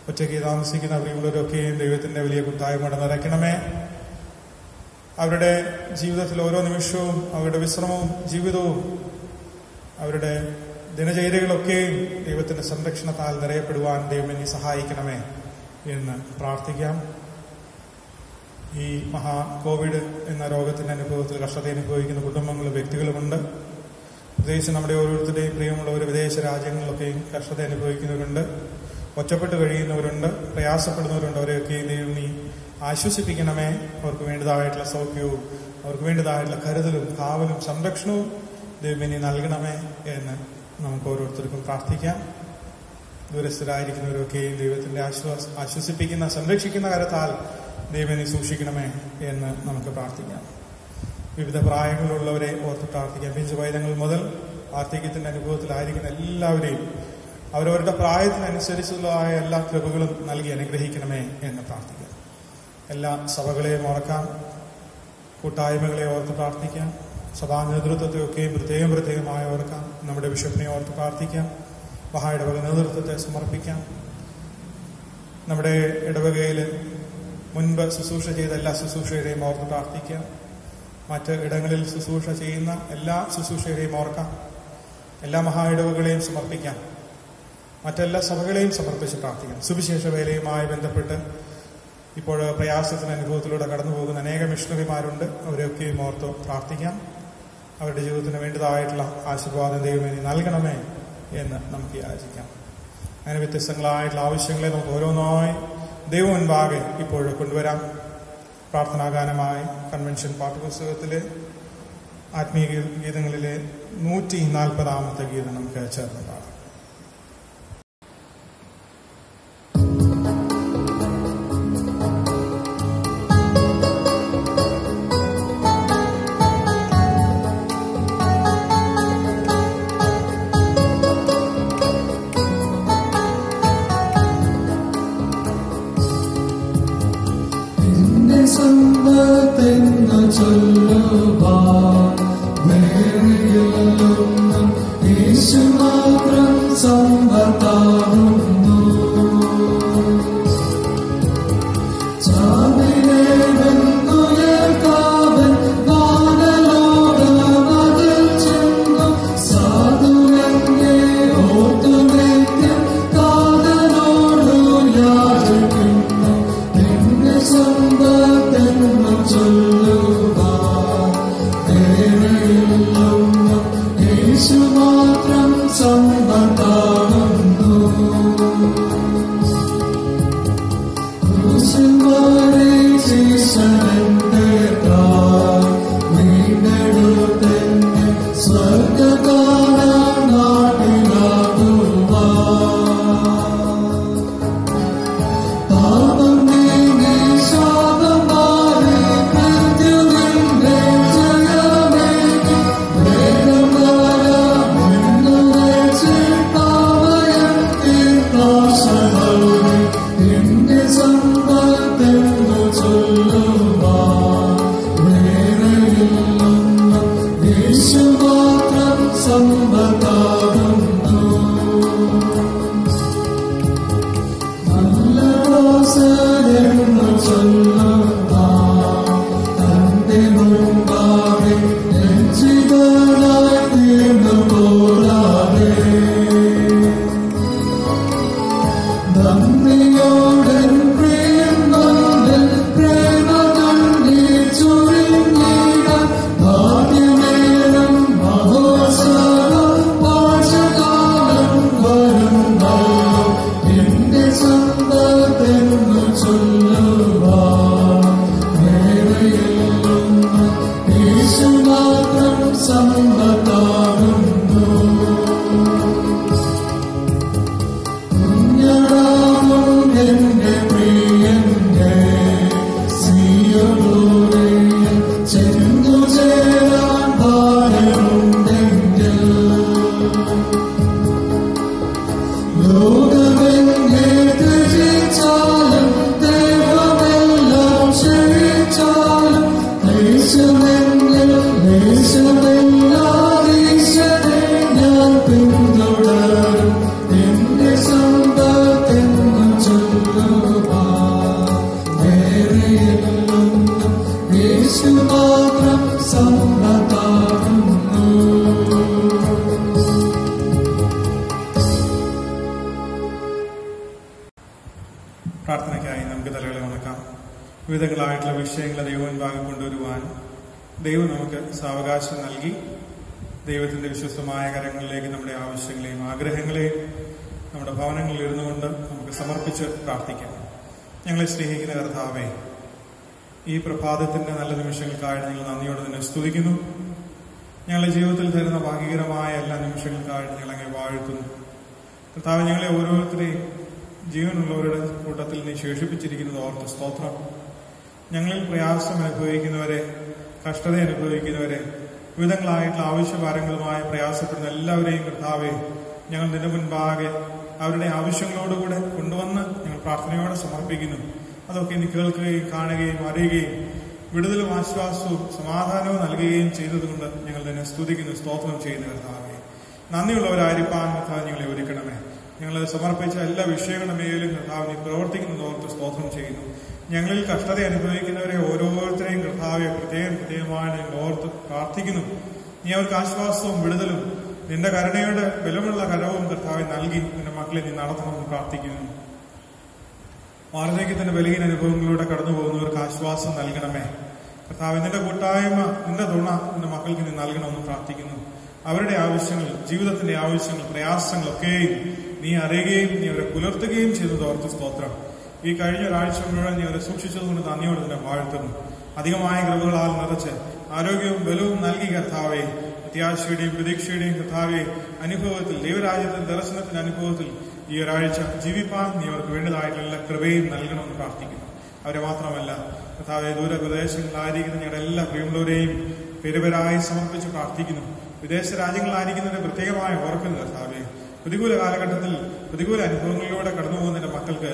ഒറ്റയ്ക്ക് താമസിക്കുന്ന പ്രിയമുള്ളവരൊക്കെയും ദൈവത്തിന്റെ വലിയ കൂട്ടായ്മ നിറയ്ക്കണമേ. അവരുടെ ജീവിതത്തിൽ ഓരോ നിമിഷവും അവരുടെ വിശ്രമവും ജീവിതവും അവരുടെ ദിനചര്യകളൊക്കെയും ദൈവത്തിന്റെ സംരക്ഷണത്താൽ നിറയപ്പെടുവാൻ ദൈവം നീ സഹായിക്കണമേ എന്ന് പ്രാർത്ഥിക്കാം. ഈ കോവിഡ് എന്ന രോഗത്തിന്റെ അനുഭവത്തിൽ കഷ്ടത അനുഭവിക്കുന്ന കുടുംബങ്ങളും വ്യക്തികളുമുണ്ട്. പ്രത്യേകിച്ച് നമ്മുടെ ഓരോരുത്തരുടെയും പ്രിയമുള്ളവർ വിദേശ രാജ്യങ്ങളിലൊക്കെയും കഷ്ടത അനുഭവിക്കുന്നവരുണ്ട്, ഒറ്റപ്പെട്ട് കഴിയുന്നവരുണ്ട്, പ്രയാസപ്പെടുന്നവരുണ്ട്. അവരെയൊക്കെയും ദൈവം നീ ആശ്വസിപ്പിക്കണമേ. അവർക്ക് വേണ്ടതായിട്ടുള്ള സൗഖ്യവും അവർക്ക് വേണ്ടതായിട്ടുള്ള കരുതലും കാവലും സംരക്ഷണവും ദൈവം നീ നൽകണമേ എന്ന് നമുക്ക് ഓരോരുത്തർക്കും പ്രാർത്ഥിക്കാം. ദൂരസ്ഥരായിരിക്കുന്നവരൊക്കെയും ദൈവത്തിന്റെ ആശ്വസിപ്പിക്കുന്ന സംരക്ഷിക്കുന്ന കരത്താൽ ദൈവം നീ സൂക്ഷിക്കണമേ എന്ന് നമുക്ക് പ്രാർത്ഥിക്കാം. വിവിധ പ്രായങ്ങളിലുള്ളവരെ ഓർത്ത് പ്രാർത്ഥിക്കാം. പിഞ്ചു പൈതങ്ങൾ മുതൽ വാർദ്ധക്യത്തിന്റെ അനുഭവത്തിലായിരിക്കുന്ന എല്ലാവരെയും അവരവരുടെ പ്രായത്തിനനുസരിച്ചുള്ളതായ എല്ലാ കൃപകളും നൽകി അനുഗ്രഹിക്കണമേ എന്ന് പ്രാർത്ഥിക്കാം. എല്ലാ സഭകളെയും ഓർക്കാം, കൂട്ടായ്മകളെ ഓർത്ത് പ്രാർത്ഥിക്കാം. സഭാ നേതൃത്വത്തെയൊക്കെയും പ്രത്യേകമായി ഓർക്കാം. നമ്മുടെ ബിഷപ്പിനെ ഓർത്ത് പ്രാർത്ഥിക്കാം. മഹായിടവക നേതൃത്വത്തെ സമർപ്പിക്കാം. നമ്മുടെ ഇടവകയിൽ മുൻപ് ശുശ്രൂഷ ചെയ്ത എല്ലാ ശുശ്രൂഷകരെയും ഓർത്ത് പ്രാർത്ഥിക്കാം. മറ്റ് ഇടങ്ങളിൽ ശുശ്രൂഷ ചെയ്യുന്ന എല്ലാ ശുശ്രൂഷകരെയും ഓർക്കാം. എല്ലാ മഹാ ഇടവുകളെയും സമർപ്പിക്കാം. മറ്റെല്ലാ സഭകളെയും സമർപ്പിച്ച് പ്രാർത്ഥിക്കാം. സുവിശേഷ വേലയുമായി ബന്ധപ്പെട്ട് ഇപ്പോൾ പ്രയാസത്തിന് അനുഭവത്തിലൂടെ കടന്നു പോകുന്ന അനേക മിഷണറിമാരുണ്ട്. അവരെയൊക്കെയും ഓർത്ത് പ്രാർത്ഥിക്കാം. അവരുടെ ജീവിതത്തിന് വേണ്ടതായിട്ടുള്ള ആശീർവാദം ദൈവമേ നീ നൽകണമേ എന്ന് നമുക്ക് യാചിക്കാം. അങ്ങനെ വ്യത്യസ്തങ്ങളായിട്ടുള്ള ആവശ്യങ്ങളെ നമുക്ക് ഓരോന്നായി ദൈവം മുൻപാകെ ഇപ്പോൾ കൊണ്ടുവരാം. പ്രാർത്ഥനാഗാനമായി കൺവെൻഷൻ പാഠപുസ്തകത്തിലെ ആത്മീയ ഗീതങ്ങളിലെ 140 ഗീതം നമുക്ക് ചേർന്ന് പാടാം. സമ്പത്തെന്നു ചൊല്ലുവാൻ വേറെയൊന്നും യേശു മാത്രം സമ്പത്താകുന്നു. ചാവിനെ വെന്നുയർത്താവൻ വാനലോകമതിൽ ചെന്നു സാധുവെന്നെ ഓർത്തു നിത്യം താതനോടു യാചിക്കുന്നു. എന്റെ സമ്പത്തെന്നു ചൊല്ലുവാൻ വേറെയൊന്നും യേശു മാത്രം സമ്പത്താകുന്നു. ക്രൂശിന്മാരെ ശിശരന്റെ വീണ്ടെടുത്തെന്നെ സ്വർഗകാല നാട്ടിലാകുവാൻ പാപം നീങ്ങി ശാപം മാറി മൃത്യുവിന്റെ ജയമേകി വേഗമാല മുന്നുവെച്ച് പാവയം തീർത്താശകളി. എന്റെ സമ്പത്തെന്നു ചൊല്ലുവാൻ വേറെയൊന്നും യേശു മാത്രം സമ്പത്താകുന്നു. നല്ല ദാസരെന്നു ചൊല്ലുവാൻ തന്റെ മുൻപാകെ ലജ്ജിതനായി തീർന്നു പോരാതെ നന്ദിയോടൻ പ്രിയൻ വന്നിൽ പ്രേമ കണ്ണീർ ചൊരിഞ്ഞിടാൻ ഭാഗ്യമേറും മഹോത്സവ പാഴ്ചകാലം വരുന്നല്ലോ. എന്റെ സമ്പത്തെന്നു ചൊല്ലുവാൻ വേറെയൊന്നും യേശു മാത്രം സമ്പത്താകുന്നു. കുഞ്ഞടാകും എന്റെ പ്രിയന്റെ സിയോനിൽ ചെന്നു ചേരാൻ ഭാരമുണ്ടെങ്കിൽ ലോകമെന്നെ ത്യജിച്ചാലും ദൈവമെല്ലാം ക്ഷമിച്ചാലും ദേശമെന്നിൽ ദേശമെല്ലാതീശനെ ഞാൻ പിന്തുടരും. എന്റെ സമ്പത്തെന്നു ചൊല്ലുവാൻ വേറെയൊന്നും യേശു മാത്രം സമ്പത്താകുന്നു. പ്രാർത്ഥനയ്ക്കായി നമുക്ക് തലകളെ ഉണക്കാം. വിവിധങ്ങളായിട്ടുള്ള വിഷയങ്ങളെ ദൈവമുൻപാകെ കൊണ്ടുവരുവാൻ ദൈവം നമുക്ക് സാവകാശം നൽകി. ദൈവത്തിന്റെ വിശ്വസ്തമായ കരങ്ങളിലേക്ക് നമ്മുടെ ആവശ്യങ്ങളെയും ആഗ്രഹങ്ങളെയും നമ്മുടെ ഭവനങ്ങളിൽ ഇരുന്നുകൊണ്ട് നമുക്ക് സമർപ്പിച്ച് പ്രാർത്ഥിക്കാം. ഞങ്ങളെ സ്നേഹിക്കുന്ന കർത്താവേ, ഈ പ്രഭാതത്തിന്റെ നല്ല നിമിഷങ്ങൾക്കായിട്ട് ഞങ്ങൾ നന്ദിയോടെ നിന്നെ സ്തുതിക്കുന്നു. ഞങ്ങളുടെ ജീവിതത്തിൽ തരുന്ന ഭാഗ്യകരമായ എല്ലാ നിമിഷങ്ങൾക്കായിട്ട് ഞങ്ങൾ അങ്ങനെ വാഴ്ത്തുന്നു. കർത്താവ്, ഞങ്ങളെ ഓരോരുത്തരെയും ജീവനുള്ളവരുടെ കൂട്ടത്തിൽ നീ ശേഷിപ്പിച്ചിരിക്കുന്നത് ഓർത്ത് സ്തോത്രം. ഞങ്ങളിൽ പ്രയാസം അനുഭവിക്കുന്നവരെ, കഷ്ടത അനുഭവിക്കുന്നവരെ, വിവിധങ്ങളായിട്ടുള്ള ആവശ്യഭാരങ്ങളുമായി പ്രയാസപ്പെടുന്ന എല്ലാവരെയും കർത്താവെ ഞങ്ങൾ നിന്റെ മുൻപാകെ അവരുടെ ആവശ്യങ്ങളോടുകൂടെ കൊണ്ടുവന്ന് ഞങ്ങൾ പ്രാർത്ഥനയോടെ സമർപ്പിക്കുന്നു. അതൊക്കെ നീ കേൾക്കുകയും കാണുകയും അറിയുകയും വിടുതലും ആശ്വാസവും സമാധാനവും നൽകുകയും ചെയ്തതുകൊണ്ട് ഞങ്ങൾ നിന്നെ സ്തുതിക്കുന്നു, സ്തോത്രം ചെയ്യുന്ന കർത്താവെ. നന്ദിയുള്ളവരായിരിക്കാൻ കർത്താവ് ഞങ്ങളെ ഒരുക്കണമേ. ഞങ്ങൾ സമർപ്പിച്ച എല്ലാ വിഷയങ്ങളുടെ മേലും കർത്താവ് നീ പ്രവർത്തിക്കുന്നത് ഓർത്ത് സ്തോത്രം ചെയ്യുന്നു. ഞങ്ങളിൽ കഷ്ടത അനുഭവിക്കുന്നവരെ ഓരോരുത്തരെയും കർത്താവെ പ്രത്യേകമായി ഞങ്ങൾ ഓർത്ത് പ്രാർത്ഥിക്കുന്നു. നീ അവർക്ക് ആശ്വാസവും വിടുതലും നിന്റെ കരുണയുടെ ബലമുള്ള കരവും കർത്താവെ നൽകി നിന്റെ മക്കളെ നീ നടത്തണമെന്ന് പ്രാർത്ഥിക്കുന്നു. വാർദ്ധക്യത്തിന്റെ ബലഹീന അനുഭവങ്ങളിലൂടെ കടന്നു പോകുന്നവർക്ക് ആശ്വാസം നൽകണമേ കർത്താവ്. നിന്റെ കൂട്ടായ്മ, നിന്റെ തുണ നിന്റെ മക്കൾക്ക് നീ നൽകണമെന്ന് പ്രാർത്ഥിക്കുന്നു. അവരുടെ ആവശ്യങ്ങൾ, ജീവിതത്തിന്റെ ആവശ്യങ്ങൾ, പ്രയാസങ്ങളൊക്കെയും നീ അറിയുകയും നീ അവരെ പുലർത്തുകയും ചെയ്യുന്നത് ഓർത്ത് സ്തോത്രം. ഈ കഴിഞ്ഞ ഒരാഴ്ച മുഴുവൻ നീ അവരെ സൂക്ഷിച്ചതുകൊണ്ട് നന്ദിയോട് നിന്നെ വാഴ്ത്തുന്നു. അധികമായ കൃപകളാൽ നിറച്ച് ആരോഗ്യവും ബലവും നൽകി കർത്താവെ, പ്രത്യാശയുടെയും പ്രതീക്ഷയുടെയും കർത്താവെ അനുഭവത്തിൽ, ദൈവരാജ്യത്തിന്റെ ദർശനത്തിന്റെ അനുഭവത്തിൽ ഈ ഒരാഴ്ച ജീവിപ്പാൻ നീ അവർക്ക് വേണ്ടതായിട്ടുള്ള എല്ലാ കൃപയും നൽകണമെന്ന് പ്രാർത്ഥിക്കുന്നു. അവരെ മാത്രമല്ല കർത്താവെ, ദൂരപ്രദേശങ്ങളിലായിരിക്കുന്ന ഞങ്ങളുടെ എല്ലാ പ്രിയമുള്ളവരെയും പേരുപേരായി സമർപ്പിച്ച് പ്രാർത്ഥിക്കുന്നു. വിദേശ രാജ്യങ്ങളിലായിരിക്കുന്നവരെ പ്രത്യേകമായി ഓർക്കുന്നു കർത്താവെ. പ്രതികൂല കാലഘട്ടത്തിൽ പ്രതികൂല അനുഭവങ്ങളിലൂടെ കടന്നു പോകുന്നതിന്റെ മക്കൾക്ക്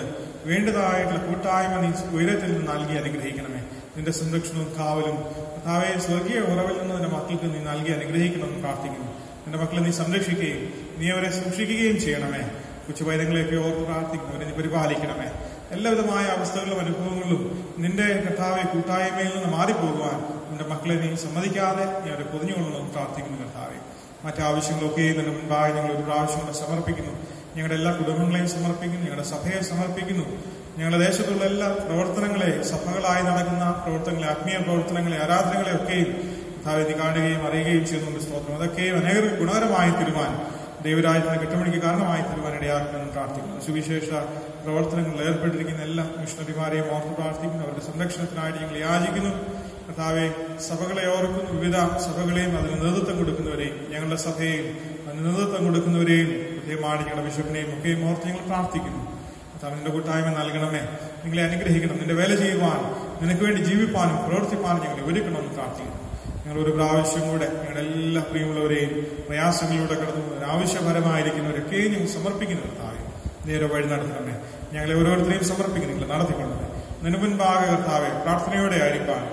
വേണ്ടതായിട്ടുള്ള കൂട്ടായ്മ നീ ഉയരത്തിൽ നിന്ന് നൽകി അനുഗ്രഹിക്കണമേ. നിന്റെ സംരക്ഷണവും കാവലും കർത്താവെ സ്വർഗീയ ഉറവിൽ നിന്ന് നിന്റെ മക്കൾക്ക് നീ നൽകി അനുഗ്രഹിക്കണമെന്ന് പ്രാർത്ഥിക്കുന്നു. നിന്റെ മക്കളെ നീ സംരക്ഷിക്കുകയും നീ അവരെ സൂക്ഷിക്കുകയും ചെയ്യണമേ. കൊച്ചുപൈതങ്ങളെയൊക്കെ ഓർത്ത് പ്രാർത്ഥിക്കുന്നു. അവരെ നീ പരിപാലിക്കണമേ. എല്ലാവിധമായ അവസ്ഥകളിലും അനുഭവങ്ങളിലും നിന്റെ കർത്താവെ കൂട്ടായ്മയിൽ നിന്ന് മാറിപ്പോകുവാൻ നിന്റെ മക്കളെ നീ സമ്മതിക്കാതെ നീ അവരെ പൊതിഞ്ഞുകൊള്ളണമെന്ന് പ്രാർത്ഥിക്കുന്നു കർത്താവെ. മറ്റാവശ്യങ്ങളൊക്കെ നിന്റെ മുൻപായി ഞങ്ങൾ ഒരു പ്രാവശ്യം കൂടെ സമർപ്പിക്കുന്നു. ഞങ്ങളുടെ എല്ലാ കുടുംബങ്ങളെയും സമർപ്പിക്കുന്നു. ഞങ്ങളുടെ സഭയെ സമർപ്പിക്കുന്നു. ഞങ്ങളുടെ ദേശത്തുള്ള എല്ലാ പ്രവർത്തനങ്ങളെ, സഭകളായി നടക്കുന്ന പ്രവർത്തനങ്ങളെ, ആത്മീയ പ്രവർത്തനങ്ങളെ, ആരാധനകളെ ഒക്കെയും കർത്താവെ നീ കാണുകയും അറിയുകയും ചെയ്യുന്നുണ്ട് സ്തോത്രം. അതൊക്കെയും അനേകം ഗുണകരമായി തീരുവാൻ, ദൈവരാജ്യത്തിന് കെട്ടുമണിക്ക് കാരണമായി തീരുവാൻ ഇടയാക്കണമെന്ന് പ്രാർത്ഥിക്കുന്നു. സുവിശേഷ പ്രവർത്തനങ്ങളിൽ ഏർപ്പെട്ടിരിക്കുന്ന എല്ലാ മിഷണറിമാരെയും ഓർത്ത് പ്രാർത്ഥിക്കുന്നു. അവരുടെ സംരക്ഷണത്തിനായിട്ട് ഞങ്ങൾ യാചിക്കുന്നു കർത്താവെ. സഭകളെ ഓർക്കുന്നു. വിവിധ സഭകളെയും അതിന് നേതൃത്വം കൊടുക്കുന്നവരെയും ഞങ്ങളുടെ സഭയെയും അതിന് നേതൃത്വം കൊടുക്കുന്നവരെയും പ്രത്യേകമായി ഞങ്ങളുടെ ബിഷപ്പിനെയും ഒക്കെയും ഓർത്ത് ഞങ്ങൾ പ്രാർത്ഥിക്കുന്നു. കർത്താവ് നിന്റെ കൂട്ടായ്മ നൽകണമേ. നിങ്ങളെ അനുഗ്രഹിക്കണം. നിന്റെ വേല ചെയ്യുവാൻ, നിനക്ക് വേണ്ടി ജീവിപ്പാനും പ്രവർത്തിപ്പാനും ഞങ്ങളെ ഒരുക്കണമെന്ന് പ്രാർത്ഥിക്കുന്നു. ഞങ്ങൾ ഒരു പ്രാവശ്യം കൂടെ ഞങ്ങളുടെ എല്ലാ പ്രിയമുള്ളവരെയും പ്രയാസങ്ങളിലൂടെ കടന്നു ആവശ്യപരമായിരിക്കുന്നവരൊക്കെയും ഞങ്ങൾ സമർപ്പിക്കുന്നു കർത്താവെ. നേരെ വഴി നടത്തണമേ. ഞങ്ങളെ ഓരോരുത്തരെയും സമർപ്പിക്കുന്നു. നിങ്ങൾ നടത്തിക്കൊണ്ടേ നിന്റെ മുൻപാകെ കർത്താവെ പ്രാർത്ഥനയോടെ ആയിരിക്കാൻ,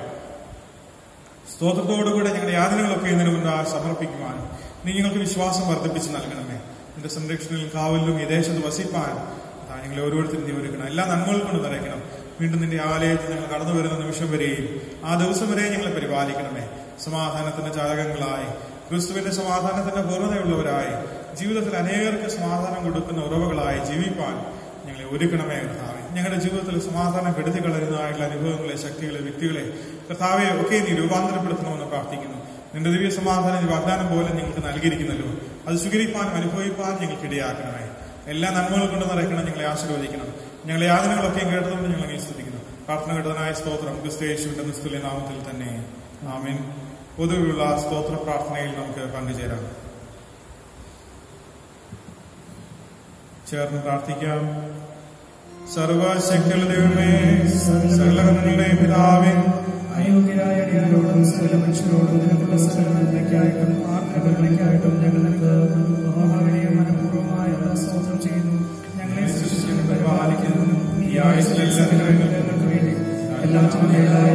സ്തോത്രത്തോടുകൂടെ ഞങ്ങളുടെ യാതനകളൊക്കെ ഇതിനു മുൻപാകെ സമർപ്പിക്കുവാനും നീ ഞങ്ങൾക്ക് വിശ്വാസം വർദ്ധിപ്പിച്ച് നൽകണമേ. നിന്റെ സംരക്ഷണയിലും കാവലിലും ഈ ദേശത്ത് വസിപ്പാൻ ഞങ്ങളെ ഓരോരുത്തരും നീ ഒരുക്കണം. എല്ലാ നന്മകൾ കൊണ്ട് നിറയ്ക്കണം. വീണ്ടും നിന്റെ ആലയത്തിൽ ഞങ്ങൾ കടന്നു വരുന്ന നിമിഷം വരെയും ആ ദിവസം വരെയും ഞങ്ങളെ പരിപാലിക്കണമേ. സമാധാനത്തിന്റെ ചാലകങ്ങളായി, ക്രിസ്തുവിന്റെ സമാധാനത്തിന്റെ പൂർണ്ണതയുള്ളവരായി, ജീവിതത്തിൽ അനേകർക്ക് സമാധാനം കൊടുക്കുന്ന ഉറവുകളായി ജീവിപ്പാൻ ഞങ്ങളെ ഒരുക്കണമേ കർത്താവെ. ഞങ്ങളുടെ ജീവിതത്തിൽ സമാധാനം കെടുത്തി കളയുന്നതായിട്ടുള്ള അനുഭവങ്ങളെ, ശക്തികളെ, വ്യക്തികളെ കർത്താവെ ഒക്കെ നീ രൂപാന്തരപ്പെടുത്തണമെന്ന് പ്രാർത്ഥിക്കുന്നു. നിന്റെ ദിവ്യ സമാധാനം വാഗ്ദാനം പോലെ ഞങ്ങൾക്ക് നൽകിയിരിക്കുന്നല്ലോ, അത് സ്വീകരിപ്പാനും അനുഭവിപ്പാനും ഞങ്ങൾക്ക് ഇടയാക്കണമേ. എല്ലാ നന്മകൾ കൊണ്ട് നിറയ്ക്കണം. ഞങ്ങളെ ആശീർവദിക്കണം. ഞങ്ങളെ യാതനകളൊക്കെ കേട്ടതുകൊണ്ട് ഞങ്ങൾ അങ്ങ് സ്തുതിക്കുന്നു. പ്രാർത്ഥന കേട്ടതിനായ സ്തോത്രം ക്രിസ്തുയേശുവിന്റെ നിസ്തുല്യ നാമത്തിൽ തന്നെ ആമേൻ. പൊതുവെയുള്ള സ്തോത്ര പ്രാർത്ഥനയിൽ നമുക്ക് പങ്കുചേരാം. ചേർന്ന് പ്രാർത്ഥിക്കാം. സർവശക്തിയുള്ള ദൈവമേ, സകലങ്ങളുടെ പിതാവേ, അയോഗ്യരായ അടിയാരോടും സകല മനുഷ്യരോടും നിനക്കുള്ള സകല നന്മയ്ക്കായിട്ടും ആഗ്രഹങ്ങളിലേക്കായിട്ടും ഞങ്ങൾ നിനക്ക് മഹാകരയും മനഃപൂർവ്വമായ സ്തോത്രം ചെയ്യുന്നു. ഞങ്ങളെ സൃഷ്ടിച്ചു പരിപാലിക്കുന്നു. ഈ ആയുസ്സിലേക്ക് വേണ്ടി എല്ലാറ്റിനുമേലായ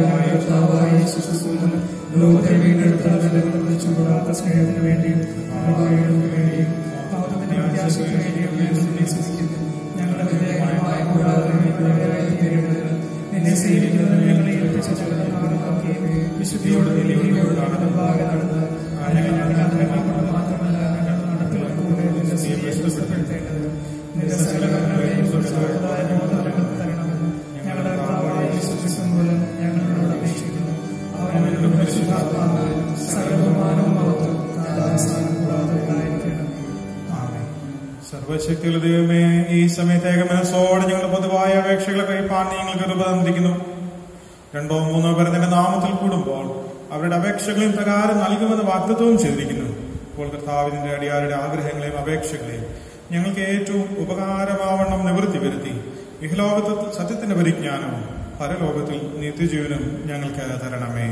യേശുക്രിസ്തുവിനും ലോകത്തെ വീണ്ടെടുത്ത ചൂടാത്ത സ്നേഹത്തിന് വേണ്ടിയും വേണ്ടിയും പാപത്തിന്റെ പ്രത്യാശയ്ക്ക് വേണ്ടിയും ഞങ്ങളുടെ ഹൃദയമായ കൂടാതെ നിന്നെ സേവിക്കുന്നതിന് ഞങ്ങളെ ഏൽപ്പിച്ചു വിശുദ്ധിയോട് നിലവിളിയോടാണ് മുമ്പാകെ നടന്ന് ഞങ്ങൾ മാത്രമല്ല ഞങ്ങളുടെ നടപ്പിലുള്ള കൂടെ ഇഷ്ടപ്പെടുത്തേണ്ടത് നിന്റെ സകലങ്ങളെയും ബോധനങ്ങൾക്ക് തരണമെന്ന് ഞങ്ങളുടെ കർത്താവായ യേശുക്രിസ്തു മൂലം ഞങ്ങളോട് അപേക്ഷിക്കുന്നു. അവനവരുടെ പരിശുദ്ധാത്മാവ് സകല ബഹുമാനവും മഹത്വവും കാലാവസ്ഥാനം കൂടാതെ ഉണ്ടായിരിക്കണം. സർവശക്തിയുള്ള ദൈവമേ, ഈ സമയത്തേക മനസ്സോടെ ഞങ്ങളുടെ പൊതുവായ അപേക്ഷകളെ കഴിപ്പാൻ ഞങ്ങൾക്ക് കൃപ തന്നിരിക്കുന്നു. 2 or 3 പേർ നിന്റെ നാമത്തിൽ കൂടുമ്പോൾ അവരുടെ അപേക്ഷകളെയും പ്രകാരം നൽകുമെന്ന് വാഗ്ദത്തവും ചെയ്തിരിക്കുന്നു. ഇപ്പോൾ കർത്താവിന്റെ അടിയാരുടെ ആഗ്രഹങ്ങളെയും അപേക്ഷകളെയും ഞങ്ങൾക്ക് ഏറ്റവും ഉപകാരമാവണ്ണം നിവൃത്തി വരുത്തി ഇഹലോകത്തിൽ സത്യത്തിന്റെ പരിജ്ഞാനവും പരലോകത്തിൽ നിത്യജീവനും ഞങ്ങൾക്ക് തരണമേ.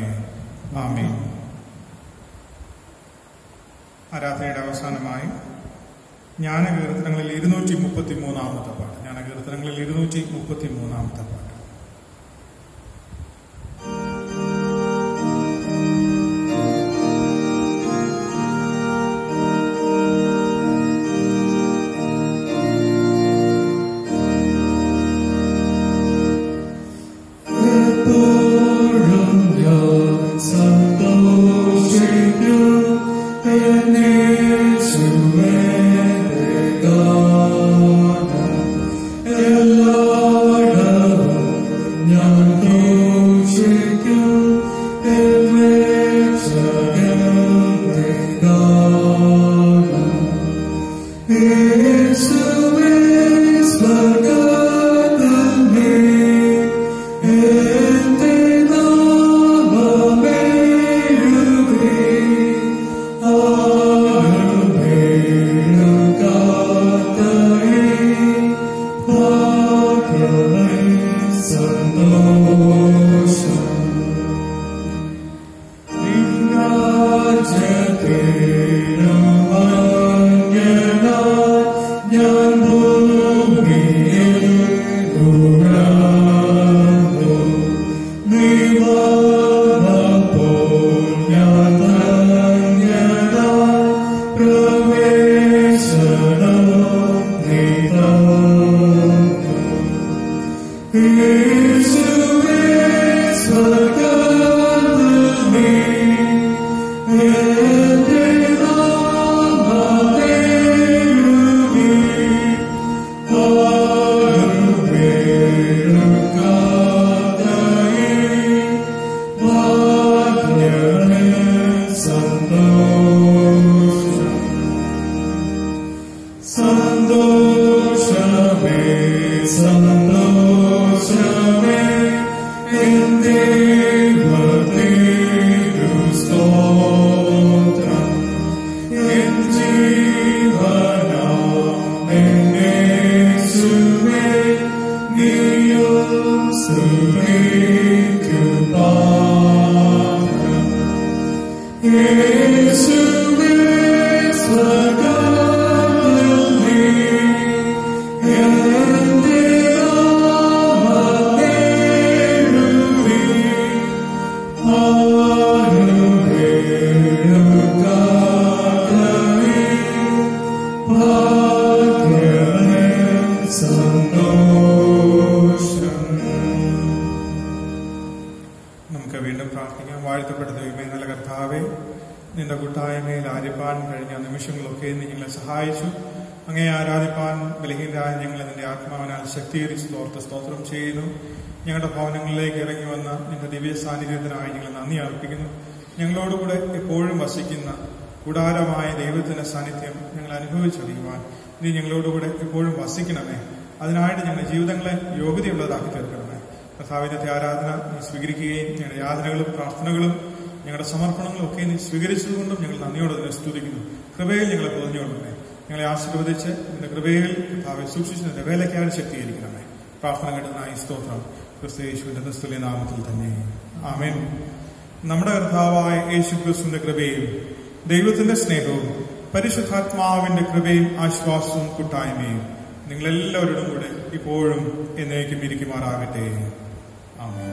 ആമേൻ. ആരാധനയുടെ അവസാനമായി ജ്ഞാനകീർത്തനങ്ങളിൽ 233 പാട്ട്. ജ്ഞാനകീർത്തനങ്ങളിൽ 233 പാട്ട്. നമുക്ക് വീണ്ടും പ്രാർത്ഥിക്കാം. വാഴ്ത്തപ്പെട്ട ദൈവമേ, നല്ല കർത്താവേ, നിന്റെ കൂട്ടായ്മയിൽ ആരാധിപ്പാൻ കഴിഞ്ഞ നിമിഷങ്ങളൊക്കെ നീ ഞങ്ങളെ സഹായിച്ചു. അങ്ങേ ആരാധിപ്പാൻ ബലഹീനരായ ഞങ്ങളെ നിന്റെ ആത്മാവിനാൽ ശക്തീകരിച്ച് തോർത്ത് സ്തോത്രം ചെയ്യുന്നു. ഞങ്ങളുടെ ഭവനങ്ങളിലേക്ക് ഇറങ്ങി വന്ന നിന്റെ ദിവ്യ സാന്നിധ്യത്തിനായി ഞങ്ങൾ നന്ദി അർപ്പിക്കുന്നു. ഞങ്ങളോടുകൂടെ എപ്പോഴും വസിക്കുന്ന കൂടാരമായ ദൈവത്തിന്റെ സാന്നിധ്യം ഞങ്ങൾ അനുഭവിച്ചറിയുവാൻ നീ ഞങ്ങളോടുകൂടെ എപ്പോഴും വസിക്കണമേ. അതിനായിട്ട് ഞങ്ങളുടെ ജീവിതങ്ങളെ യോഗ്യതയുള്ളതാക്കി തീർക്കണമേ. കർത്താവിന്റെ ആരാധന നീ സ്വീകരിക്കുകയും ഞങ്ങളുടെ യാതനകളും പ്രാർത്ഥനകളും ഞങ്ങളുടെ സമർപ്പണങ്ങളും ഒക്കെ നീ സ്വീകരിച്ചതുകൊണ്ടും ഞങ്ങൾ നന്ദിയോടെ തന്നെ സ്തുതിക്കുന്നു. കൃപയിൽ ഞങ്ങളെ പൊതിഞ്ഞുകൊണ്ടേ ഞങ്ങളെ ആശീർവദിച്ച് നിന്റെ കൃപയിൽ കർത്താവെ സൂക്ഷിച്ച് നിന്റെ വേലയ്ക്കായി ശക്തീകരിക്കണമേ. പ്രാർത്ഥന കേട്ടതിനായി സ്തോത്രം. ക്രിസ്തു യേശുവിന്റെ നിസ്തുല്യ നാമത്തിൽ തന്നെ ആമേൻ. നമ്മുടെ കർത്താവായ യേശു ക്രിസ്തുവിന്റെ കൃപയും ദൈവത്തിന്റെ സ്നേഹവും പരിശുദ്ധാത്മാവിന്റെ കൃപയും ആശ്വാസവും കൂട്ടായ്മയും നിങ്ങളെല്ലാവരോടും കൂടെ ഇപ്പോഴും എന്നേക്കും ഇരിക്കുമാറാകട്ടെ. ആമേൻ.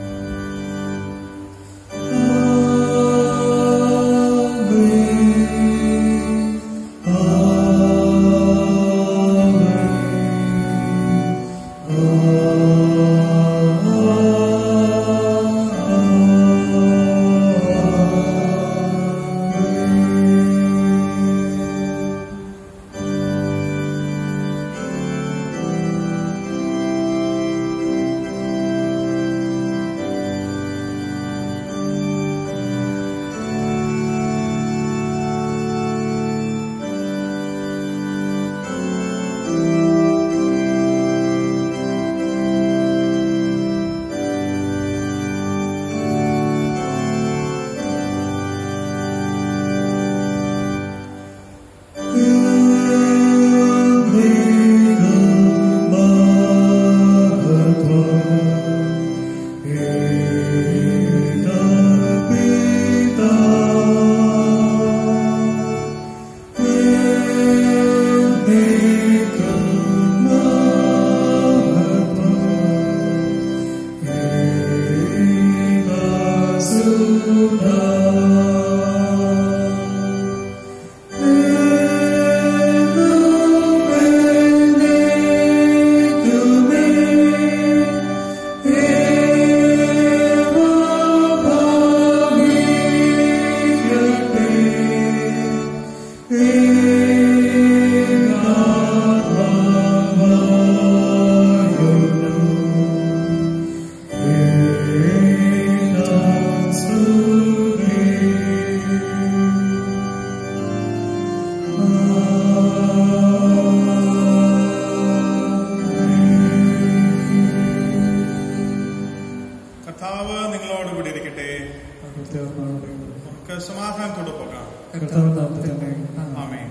സമാധാനത്തോടെ പോകാം. ആമേൻ.